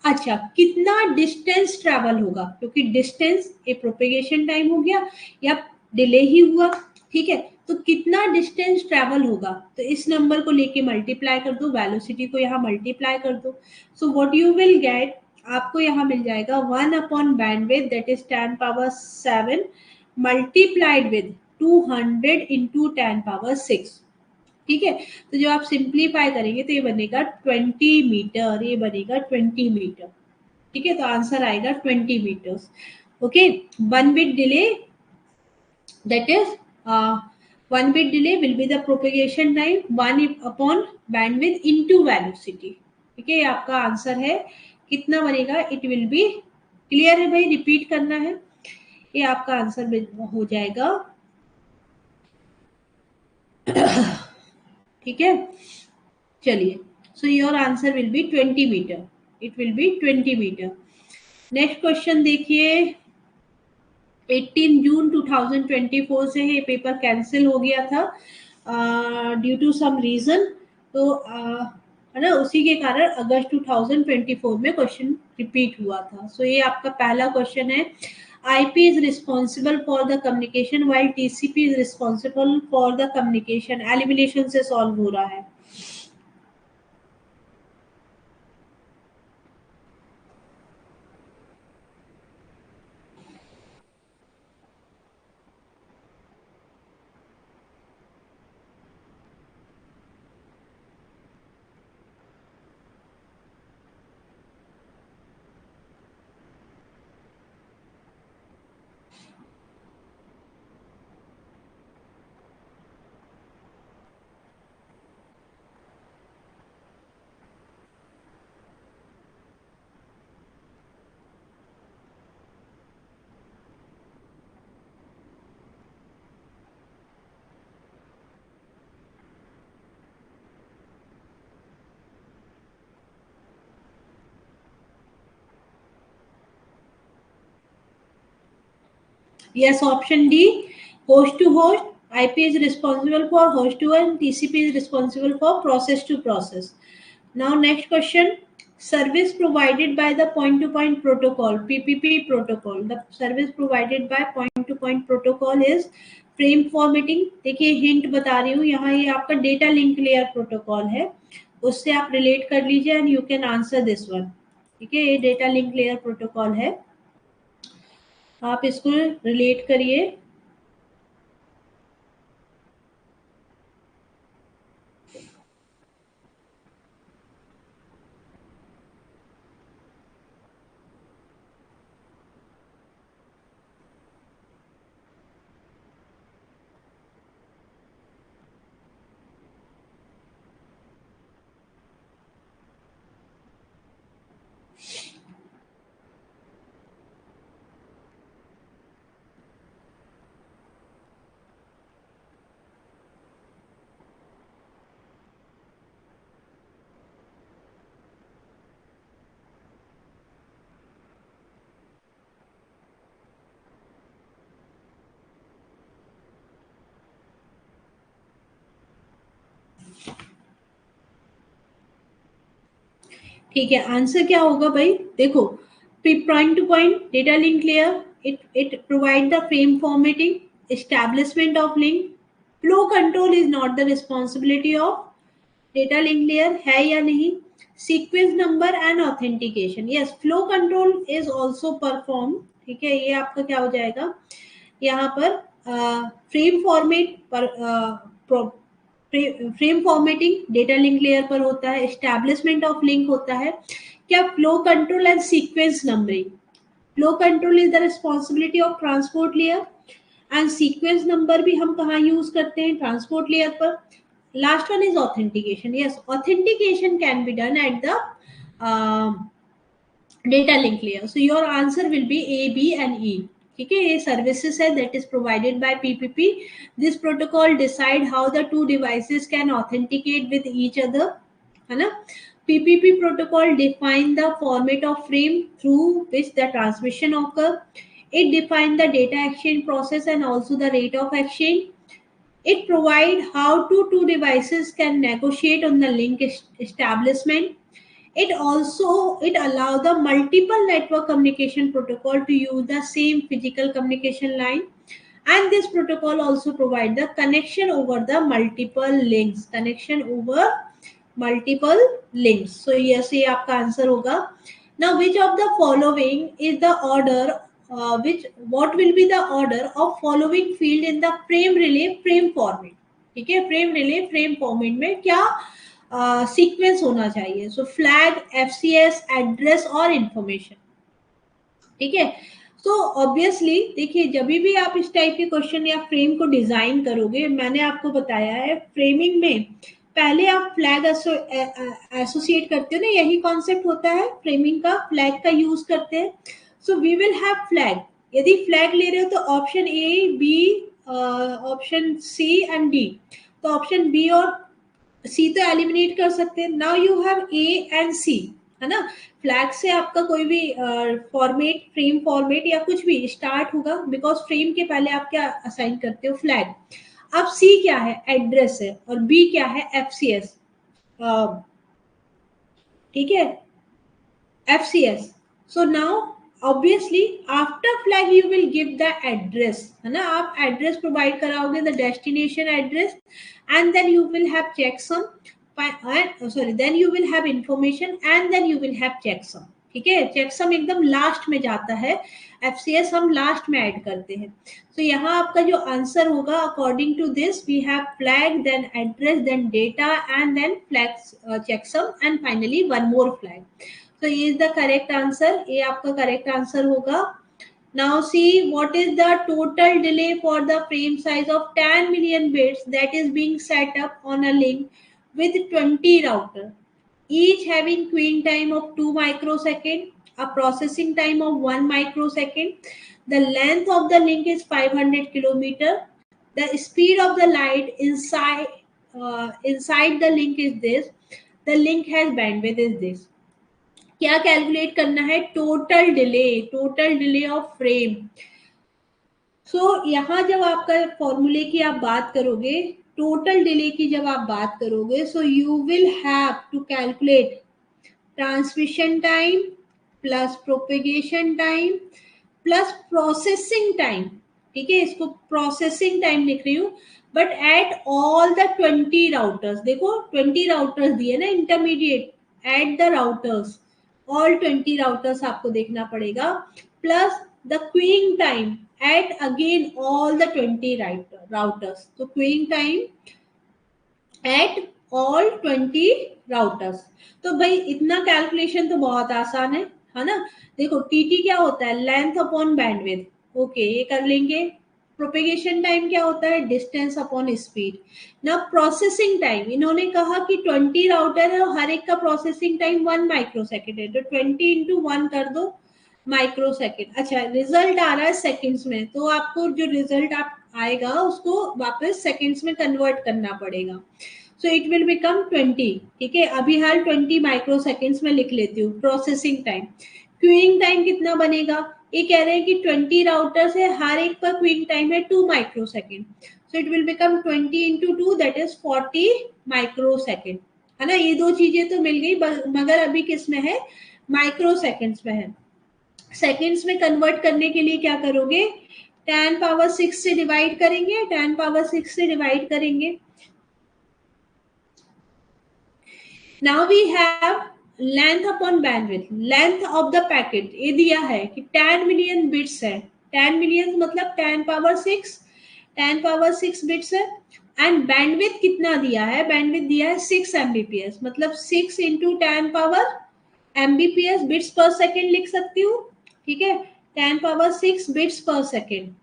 अच्छा, कितना डिस्टेंस ट्रेवल होगा? क्योंकि डिस्टेंस ये प्रोपेगेशन टाइम हो गया या डिले ही हुआ, ठीक है। तो कितना डिस्टेंस ट्रेवल होगा? तो इस नंबर को लेके मल्टीप्लाई कर दो, वेलोसिटी को यहाँ मल्टीप्लाई कर दो। So what you will gate, आपको यहाँ मिल जाएगा 1 upon bandwidth that is 10⁻7 multiplied with 200 into 10⁻6, ठीक है। तो जो आप सिंप्लीफाई करेंगे तो ये बनेगा 20 मीटर, ये बनेगा 20 मीटर, ठीक है। तो आंसर आएगा 20 meters. Okay, 1 bit delay, that is uh, 1 bit delay will be the propagation time 1 upon bandwidth into velocity, ठीक है। ये आपका आंसर है, कितना बनेगा? इट विल बी, क्लियर है भाई? रिपीट करना है, ये आपका आंसर हो जाएगा, ठीक है। चलिए, so your answer will be 20 meter, it will be 20 meter. Next question देखिए, 18 जून 2024 से ये पेपर कैंसिल हो गया था ड्यू टू सम रीजन। तो है ना, उसी के कारण अगस्त 2024 में क्वेश्चन रिपीट हुआ था। सो ये आपका पहला क्वेश्चन है, IP is responsible for the communication while TCP is responsible for the communication. Elimination से सॉल्व हो रहा है। Yes, option D, host to host. IP is responsible for host to host and TCP is responsible for process to process. Now next question, service provided by the point to point protocol, PPP protocol. The service provided by point to point protocol is frame formatting. देखिए hint बता रही हूँ यहाँ, ये आपका data link layer protocol है, उससे आप रिलेट कर लीजिए and you can answer this one. ठीक है, ये डेटा लिंक लेयर प्रोटोकॉल है, आप इसको रिलेट करिए. ठीक है, आंसर क्या होगा भाई? देखो, point two point data link layer, it provide the frame formatting, establishment of link. Flow control is not the responsibility of data link layer, है या नहीं? Sequence number and authentication, yes, flow control is also perform. ठीक है, ये आपका क्या हो जाएगा यहाँ पर? फ्रेम फॉर्मेट पर frame formatting data link layer पर होता है, एस्टैब्लिशमेंट ऑफ लिंक होता है. क्या flow control and sequence numbering? Flow control is the responsibility of transport layer and sequence number भी हम कहाँ यूज करते हैं? ट्रांसपोर्ट लेयर पर. Last one is authentication. Yes, authentication can be done at the data link layer. So your answer will be A, B and E. ठीक है, ये services है that is provided by PPP. This protocol decide how the two devices can authenticate with each other, है ना? PPP protocol define the format of frame through which the transmission occur. It define the data exchange process and also the rate of exchange. It provide how two devices can negotiate on the link establishment. It allow the multiple network communication protocol to use the same physical communication line, and this protocol also provide the connection over the multiple links. So yes, ये आपका answer होगा. Now which of the following is the order, what will be the order of following field in the frame relay frame format? ठीक है, frame relay frame format में क्या sequence होना चाहिए? सो flag, FCS, address और information. ठीक है, तो ऑब्वियसली देखिए, जब भी आप इस टाइप के क्वेश्चन या फ्रेम को डिजाइन करोगे, मैंने आपको बताया है फ्रेमिंग में पहले आप फ्लैग एसोसिएट करते हो ना, यही कॉन्सेप्ट होता है फ्रेमिंग का, फ्लैग का यूज करते हैं. So we will have flag. यदि फ्लैग ले रहे हो तो option A, B, option C and D. तो ऑप्शन बी और सी तो एलिमिनेट कर सकते हैं. Now you have A and C, है ना? फ्लैग से आपका कोई भी फॉर्मेट, फ्रेम फॉर्मेट या कुछ भी स्टार्ट होगा, बिकॉज फ्रेम के पहले आप क्या असाइन करते हो? फ्लैग. अब सी क्या है? एड्रेस है. और बी क्या है? एफसीएस. ठीक है, FCS. So now obviously after flag you will give the address, है ना? आप एड्रेस प्रोवाइड कराओगे, the destination address, and then you will have checksum, then you will have information and then you will have checksum. ठीक है, checksum एकदम last में जाता है, एफसीएस हम लास्ट में ऐड करते हैं. तो यहाँ आपका जो आंसर होगा, according to this we have flag, then address, then data and then flag, checksum and finally one more flag. So E is the correct answer. ये आपका correct answer होगा. Now see what is the total delay for the frame size of 10 million bits that is being set up on a link with 20 router, each having queuing time of 2 microsecond, a processing time of 1 microsecond. The length of the link is 500 kilometer. The speed of the light inside the link is this. The link has bandwidth is this. क्या calculate करना है? Total delay of frame. यहाँ जब आपका फॉर्मूले की आप बात करोगे, टोटल डिले की जब आप बात करोगे, so you will have to calculate transmission time plus propagation time plus processing time. ठीक है, इसको प्रोसेसिंग टाइम लिख रही हूँ, but at all the 20 routers, देखो 20 राउटर्स दिए ना intermediate, at the routers, all 20 routers आपको देखना पड़ेगा, plus the queuing time at again all the 20 routers. तो queuing time at all 20 routers. तो भाई इतना कैलकुलेशन तो बहुत आसान है ना। देखो टीटी क्या होता है, लेंथ अपॉन बैंडविड्थ, ओके ये कर लेंगे। प्रोपेगेशन टाइम क्या होता है, डिस्टेंस अपॉन स्पीड। ना प्रोसेसिंग टाइम, इन्होंने कहा कि 20 राउटर है और हर एक का प्रोसेसिंग टाइम 1 माइक्रोसेकंड है, तो 20 इंटू 1 कर दो माइक्रोसेकंड। अच्छा रिजल्ट आ रहा है सेकंड्स में, तो आपको जो रिजल्ट आप आएगा उसको वापस सेकंड्स में कन्वर्ट करना पड़ेगा। सो इट विल बिकम 20। ठीक है, अभी हाल 20 माइक्रो सेकेंड्स में लिख लेती हूँ। प्रोसेसिंग टाइम, क्यूइंग टाइम कितना बनेगा, ये कह रहे हैं कि 20 राउटर्स है, हर एक पर क्यूइंग टाइम है 2 micro second, so it will become 20 into 2 that is 40 micro second, है ना। ये दो चीजें तो मिल गई, मगर अभी किस में है, माइक्रो सेकेंड्स में है। सेकेंड्स में कन्वर्ट करने के लिए क्या करोगे, 10 पावर 6 से डिवाइड करेंगे, 10 पावर 6 से डिवाइड करेंगे। Now we have length upon bandwidth, length of the packet ये दिया है कि 10 मिलियन बिट्स है, 10 मिलियन मतलब 10 पावर 6, 10 पावर 6 बिट्स है। एंड बैंडविड्थ कितना दिया है, बैंडविड्थ दिया है 6 एमबीपीएस, मतलब 6 इंटू 10 पावर एमबीपीएस, बिट्स पर सेकेंड लिख सकती हूँ। ठीक है, 10 पावर 6 बिट्स पर सेकेंड।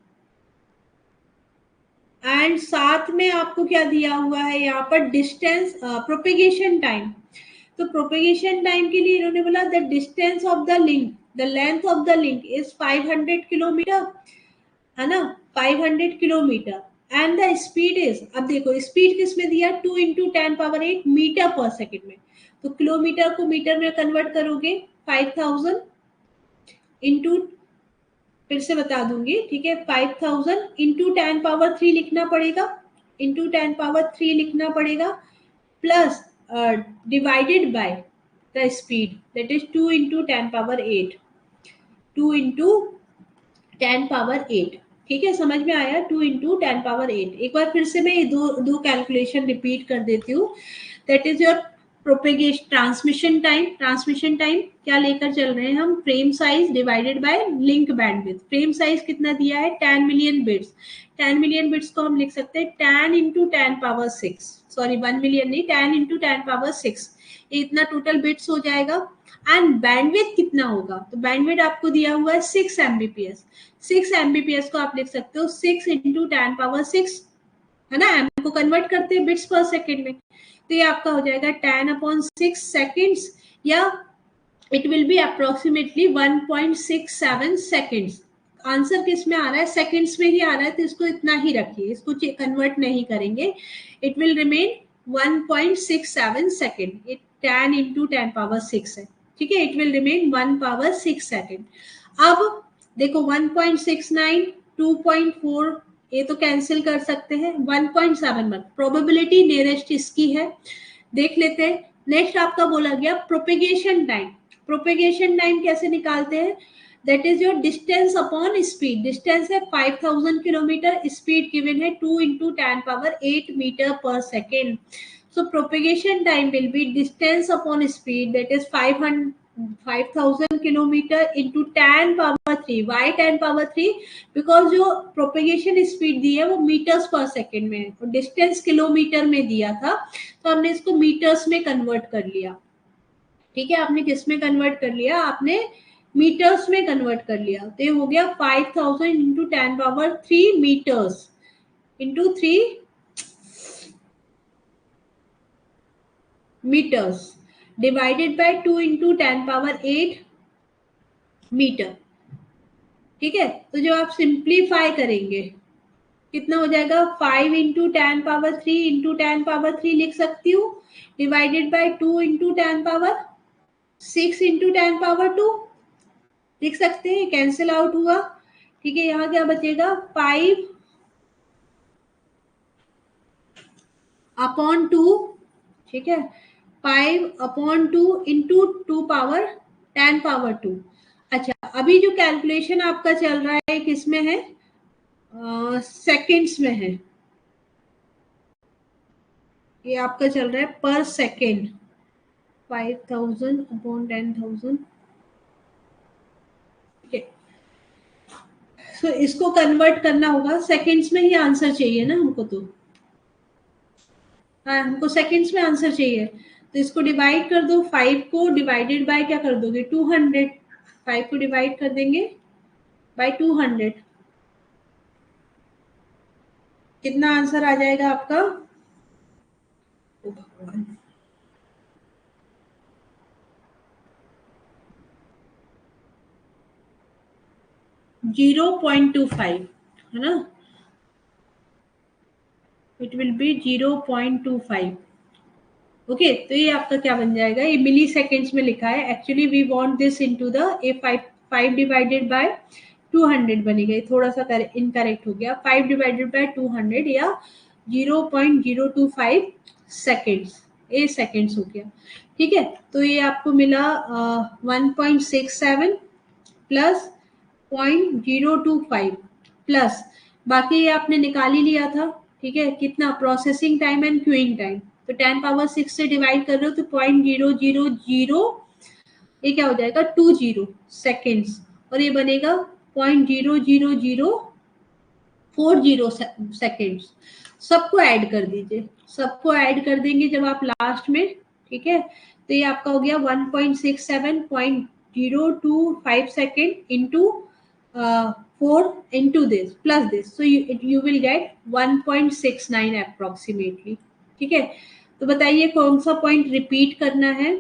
एंड साथ में आपको क्या दिया हुआ है यहाँ पर, डिस्टेंस, प्रोपेगेशन टाइम। तो प्रोपेगेशन टाइम के लिए इन्होंने बोला the distance of the link, the length of the link is 500 kilometre, है ना, 500 kilometre. And the speed is, अब देखो स्पीड किस में दिया, 2 into 10 power 8 meter per second में। तो किलोमीटर को मीटर में कन्वर्ट करोगे 5000 इंटू, फिर से बता दूंगी, ठीक है, 5000 इंटू 10 पावर 3 लिखना पड़ेगा, इंटू 10 पावर 3 लिखना पड़ेगा, plus divided by the speed that is 2 into 10 power 8, 2 into 10 power 8। ठीक है, समझ में आया, 2 इंटू 10 पावर 8। एक बार फिर से मैं ये दो दो कैलकुलेशन रिपीट कर देती हूँ। That is your propagation transmission time, transmission time क्या लेकर चल रहे हैं हम, frame size divided by link bandwidth. Frame size कितना दिया है, 10 मिलियन बिट्स, 10 मिलियन बिट्स को हम लिख सकते हैं 10 इंटू 10 पावर 6, सॉरी 1 मिलियन नहीं, 10 इंटू 10 पावर 6, ये इतना टोटल बिट्स हो जाएगा। एंड बैंडविड्थ कितना होगा, तो बैंडविड्थ आपको दिया हुआ है 6 एमबीपीएस, 6 एमबीपीएस को आप लिख सकते हो 6 इंटू 10 पावर 6, है ना, एम को कन्वर्ट करते हैं बिट्स पर सेकेंड में, तो ये आपका हो जाएगा 10/6 सेकेंड्स, या it will B approximately 1.67 seconds. Answer किस में आ रहा है, सेकेंड्स में ही आ रहा है, तो इसको इतना ही रखिए, इसको कन्वर्ट नहीं करेंगे, it will remain 1.67 second, 10 into 10 power 6 है। ठीक है, it will remain 1 power 6 second. अब देखो 1.69, 2.4 ये तो कैंसिल कर सकते हैं, 1.71 प्रोबेबिलिटी नियरेस्ट इसकी है, देख लेते हैं। नेक्स्ट आपका बोला गया प्रोपेगेशन टाइम, प्रोपेगेशन टाइम कैसे निकालते हैं, that is your distance upon speed. Distance है 5000 किलोमीटर, स्पीड गिवन है 2 into 10 power 8 meter per second. So propagation time will be distance upon speed that is 5000 kilometer into 10 power 3। Why 10 power 3, because जो propagation speed दी है वो metres पर second में है, और डिस्टेंस किलोमीटर में दिया था, तो हमने इसको मीटर्स में कन्वर्ट कर लिया। ठीक है, आपने किस में कन्वर्ट कर लिया, आपने मीटर्स में कन्वर्ट कर लिया, तो ये हो गया 5000 into 10 power 3 meters into 3 meters divided by 2 into 10 power 8 meter. ठीक है, तो जो आप सिंप्लीफाई करेंगे कितना हो जाएगा, 5 इंटू 10 पावर 3 इंटू 10 पावर 3 लिख सकती हूँ, divided by 2 into 10 power 6 into 10 power 2 लिख सकते हैं, कैंसिल आउट हुआ। ठीक है, यहाँ क्या बचेगा 5/2, ठीक है, 5/2 इंटू 2 पावर 10 पावर 2। अच्छा, अभी जो कैलकुलेशन आपका चल रहा है किस में है, सेकेंड्स में है, ये आपका चल रहा है पर सेकेंड, 5000/10,000, ठीक है। सो इसको कन्वर्ट करना होगा, सेकेंड्स में ही आंसर चाहिए ना हमको, तो हाँ हमको सेकेंड्स में आंसर चाहिए, तो इसको डिवाइड कर दो, 5 को डिवाइडेड बाय क्या कर दोगे 200, 5 को डिवाइड कर देंगे बाय 200, कितना आंसर आ जाएगा आपका, ओ भगवान, 0.25, है ना, इट विल बी 0.25। ओके, तो ये आपका क्या बन जाएगा, ये मिली सेकेंड्स में लिखा है, actually we want this into the A 5, 5 divided by 200 बनेगा, ये थोड़ा सा इनकरेक्ट हो गया, 5 डिवाइडेड बाय 200 या 0.025 सेकेंड्स, ए सेकेंड्स हो गया, ठीक है। तो ये आपको मिला 1.67 प्लस 0.025 प्लस, बाकी ये आपने निकाल ही लिया था, ठीक है, कितना processing time and queuing time, तो 10 पावर 6 से डिवाइड कर रहे हो तो 0.000, ये क्या हो जाएगा 20 सेकेंड्स, और ये बनेगा 0.00040 सेकेंड्स। सबको ऐड कर दीजिए, सबको ऐड कर देंगे जब आप लास्ट में, ठीक है, तो ये आपका हो गया 1.67.025 second into 4 into this plus this, so you will gate 1.69 approximately, ठीक है। तो बताइए कौन सा पॉइंट रिपीट करना है,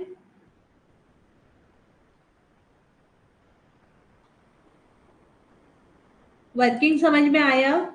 वर्किंग समझ में आया।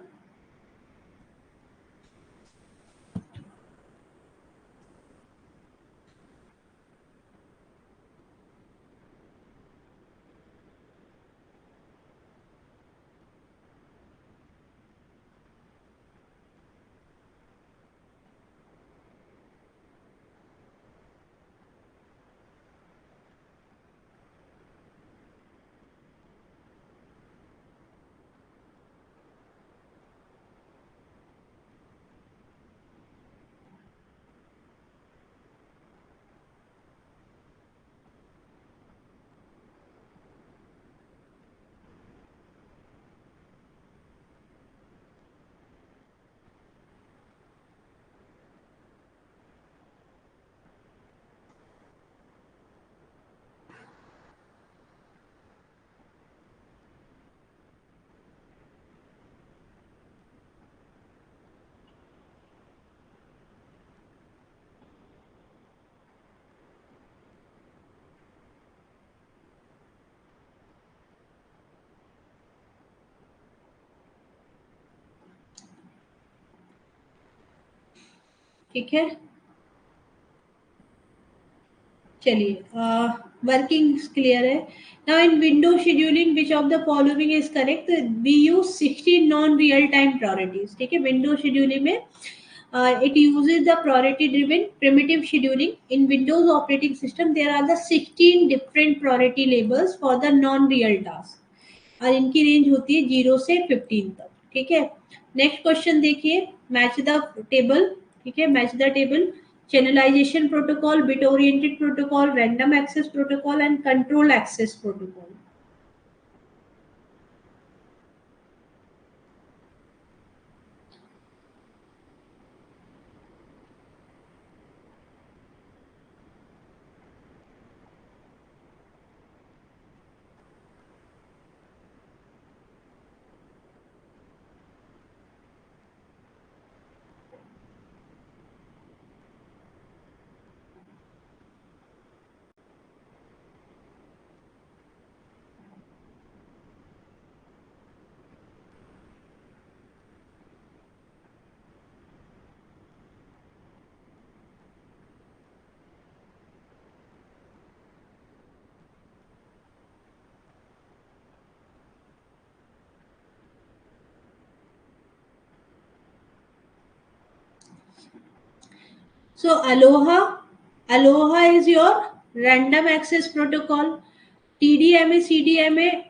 ठीक है, चलिए वर्किंग क्लियर है। Now in window scheduling which of the following is correct, we use 16 non real time priorities, ठीक है, विंडो शेड्यूलिंग में it uses the priority driven primitive scheduling. In Windows operating system there are the 16 different priority labels for the non real task, और इनकी range होती है 0 से 15 तक, ठीक है। नेक्स्ट क्वेश्चन देखिए, मैच द टेबल, ठीक है, match the table, channelization protocol, bit oriented protocol, random access protocol and control access protocol. So Aloha is your random access protocol. TDMA, CDMA,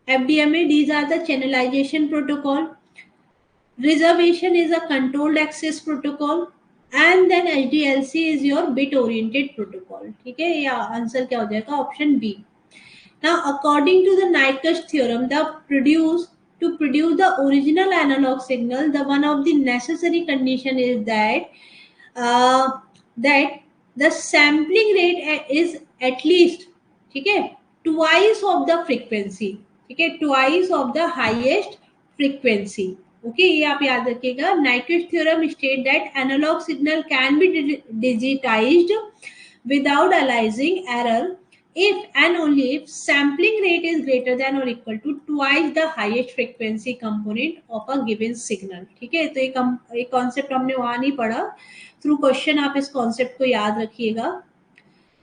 FDMA, these are the channelization protocol. Reservation is a controlled access protocol. And then HDLC is your bit oriented protocol. ठीक है, या answer क्या हो जाएगा? Option B. Now, according to the Nyquist theorem, to produce the original analog signal, the one of the necessary condition is uh, that the sampling rate is at least, ठीक है, twice of the frequency, ठीक है, twice of the highest frequency. Okay, ये आप याद रखिएगा. Nyquist theorem state that analog signal can be digitized without analyzing error if and only if sampling rate is greater than or equal to twice the highest frequency component of a given signal. ठीक है, तो एक concept हमने वहां नहीं पढ़ा, through question आप इस कॉन्सेप्ट को याद रखिएगा.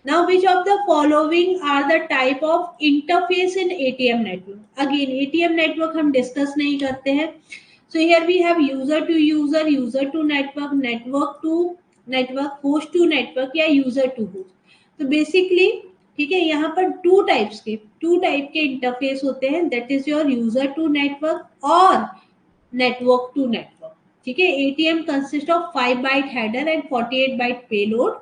Now, which of the following are the type of interface in ATM network? Again, ATM network हम डिस्कस नहीं करते हैं. So here we have user to user, user to network, network to network, host to network या user to host. तो basically, ठीक है, यहाँ पर टू टाइप के इंटरफेस होते हैं. That is your user to network और नेटवर्क टू नेटवर्क. ठीक है, ATM consist of 5 byte header and 48 byte payload.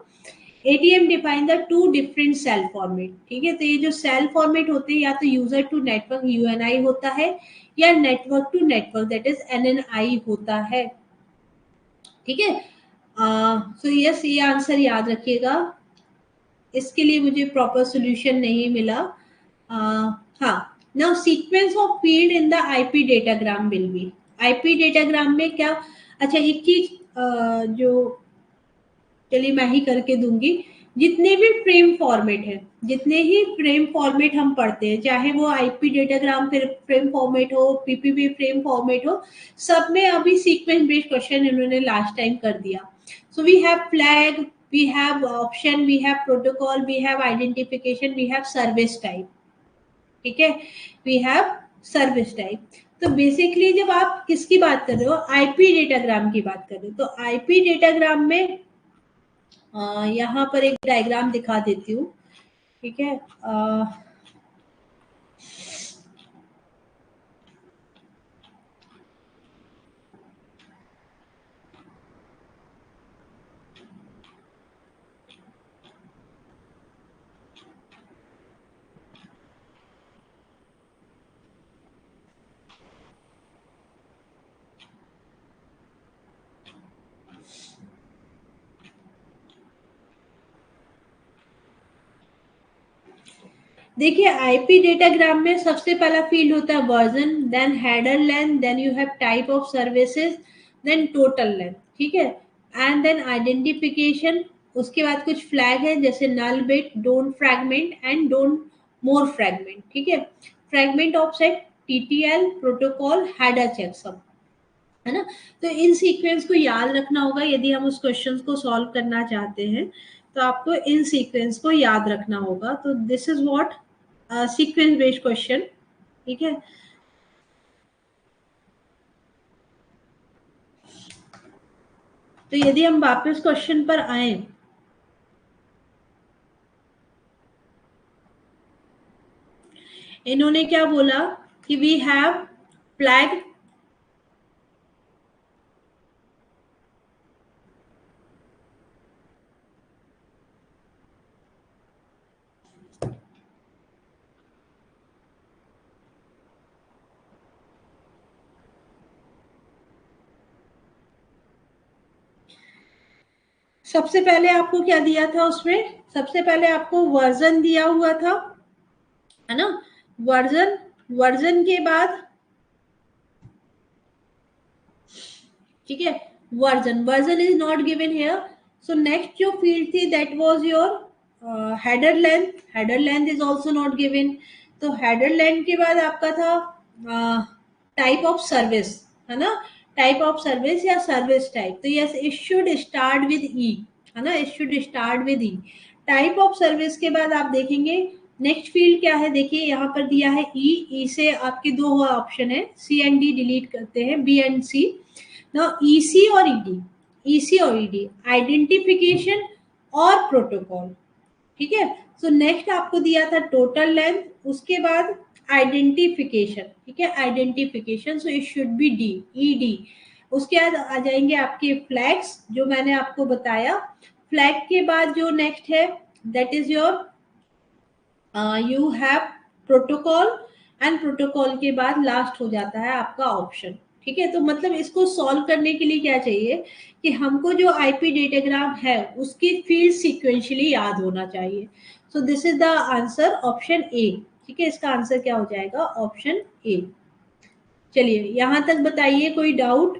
ATM define the two different cell format. ठीक है, तो ये जो सेल फॉर्मेट होते हैं, या तो यूजर टू नेटवर्क UNI होता है, या network to network that is NNI होता है. ठीक है, सो यस, ये आंसर याद रखिएगा. इसके लिए मुझे प्रॉपर सॉल्यूशन नहीं मिला. हाँ, now sequence of field in the IP datagram will be. IP datagram में क्या, अच्छा एक चीज जो, चलिए मैं ही करके दूंगी. जितने भी फ्रेम फॉर्मेट है, जितने ही फ्रेम फॉर्मेट हम पढ़ते हैं, चाहे वो आईपी डेटाग्राम फ्रेम फॉर्मेट हो, पीपीबी फ्रेम फॉर्मेट हो, सब में अभी सीक्वेंस बेस्ड क्वेश्चन इन्होंने लास्ट टाइम कर दिया. So we have flag, we have option, we have protocol, we have identification, we have service type. ठीक है, we have service type. तो बेसिकली जब आप किसकी बात कर रहे हो, आईपी डेटाग्राम की बात कर रहे हो, तो आईपी डेटाग्राम में यहाँ पर एक डायग्राम दिखा देती हूँ. ठीक है, देखिए आईपी डेटाग्राम में सबसे पहला फील्ड होता है version, then header length, then you have type of services, then total length. ठीक है, एंड देन आइडेंटिफिकेशन. उसके बाद कुछ फ्लैग है जैसे null bit, don't fragment and don't more fragment. ठीक है, fragment offset, TTL, protocol, header checksum, है ना. तो इन सीक्वेंस को याद रखना होगा यदि हम उस क्वेश्चन को सॉल्व करना चाहते हैं, तो आपको इन सीक्वेंस को याद रखना होगा. तो this is what sequence based question. ठीक है, तो यदि हम वापस क्वेश्चन पर आए, इन्होंने क्या बोला कि वी हैव फ्लैग, सबसे पहले आपको क्या दिया था उसमें, सबसे पहले आपको वर्जन दिया हुआ था, है ना. वर्जन के बाद, ठीक है, version is not given here. So next जो फील्ड थी that was your header length is also not given. तो हेडर लेंथ के बाद आपका था टाइप ऑफ सर्विस, है ना, टाइप ऑफ सर्विस या सर्विस टाइप. तो yes, it should start with E, है ना, it should start with E. Type of service के बाद आप देखेंगे नेक्स्ट फील्ड क्या है. देखिए यहाँ पर दिया है ई से आपके दो ऑप्शन है, C एंड D डिलीट करते हैं, B and C. Now EC और ED, ईसी और ईडी, आइडेंटिफिकेशन और प्रोटोकॉल। ठीक है, सो नेक्स्ट आपको दिया था टोटल लेंथ, उसके बाद आइडेंटिफिकेशन। ठीक है, identification, so it should B D, ED. उसके बाद आ जाएंगे आपके फ्लैग्स, जो मैंने आपको बताया। फ्लैग के बाद जो नेक्स्ट है, that is your you have protocol, and protocol के बाद लास्ट हो जाता है आपका ऑप्शन। ठीक है, तो मतलब इसको सॉल्व करने के लिए क्या चाहिए कि हमको जो आईपी डेटाग्राम है उसकी फील्ड सीक्वेंशियली याद होना चाहिए। So this is the answer option A. ठीक है, इसका आंसर क्या हो जाएगा, ऑप्शन ए। चलिए, यहां तक बताइए, कोई डाउट?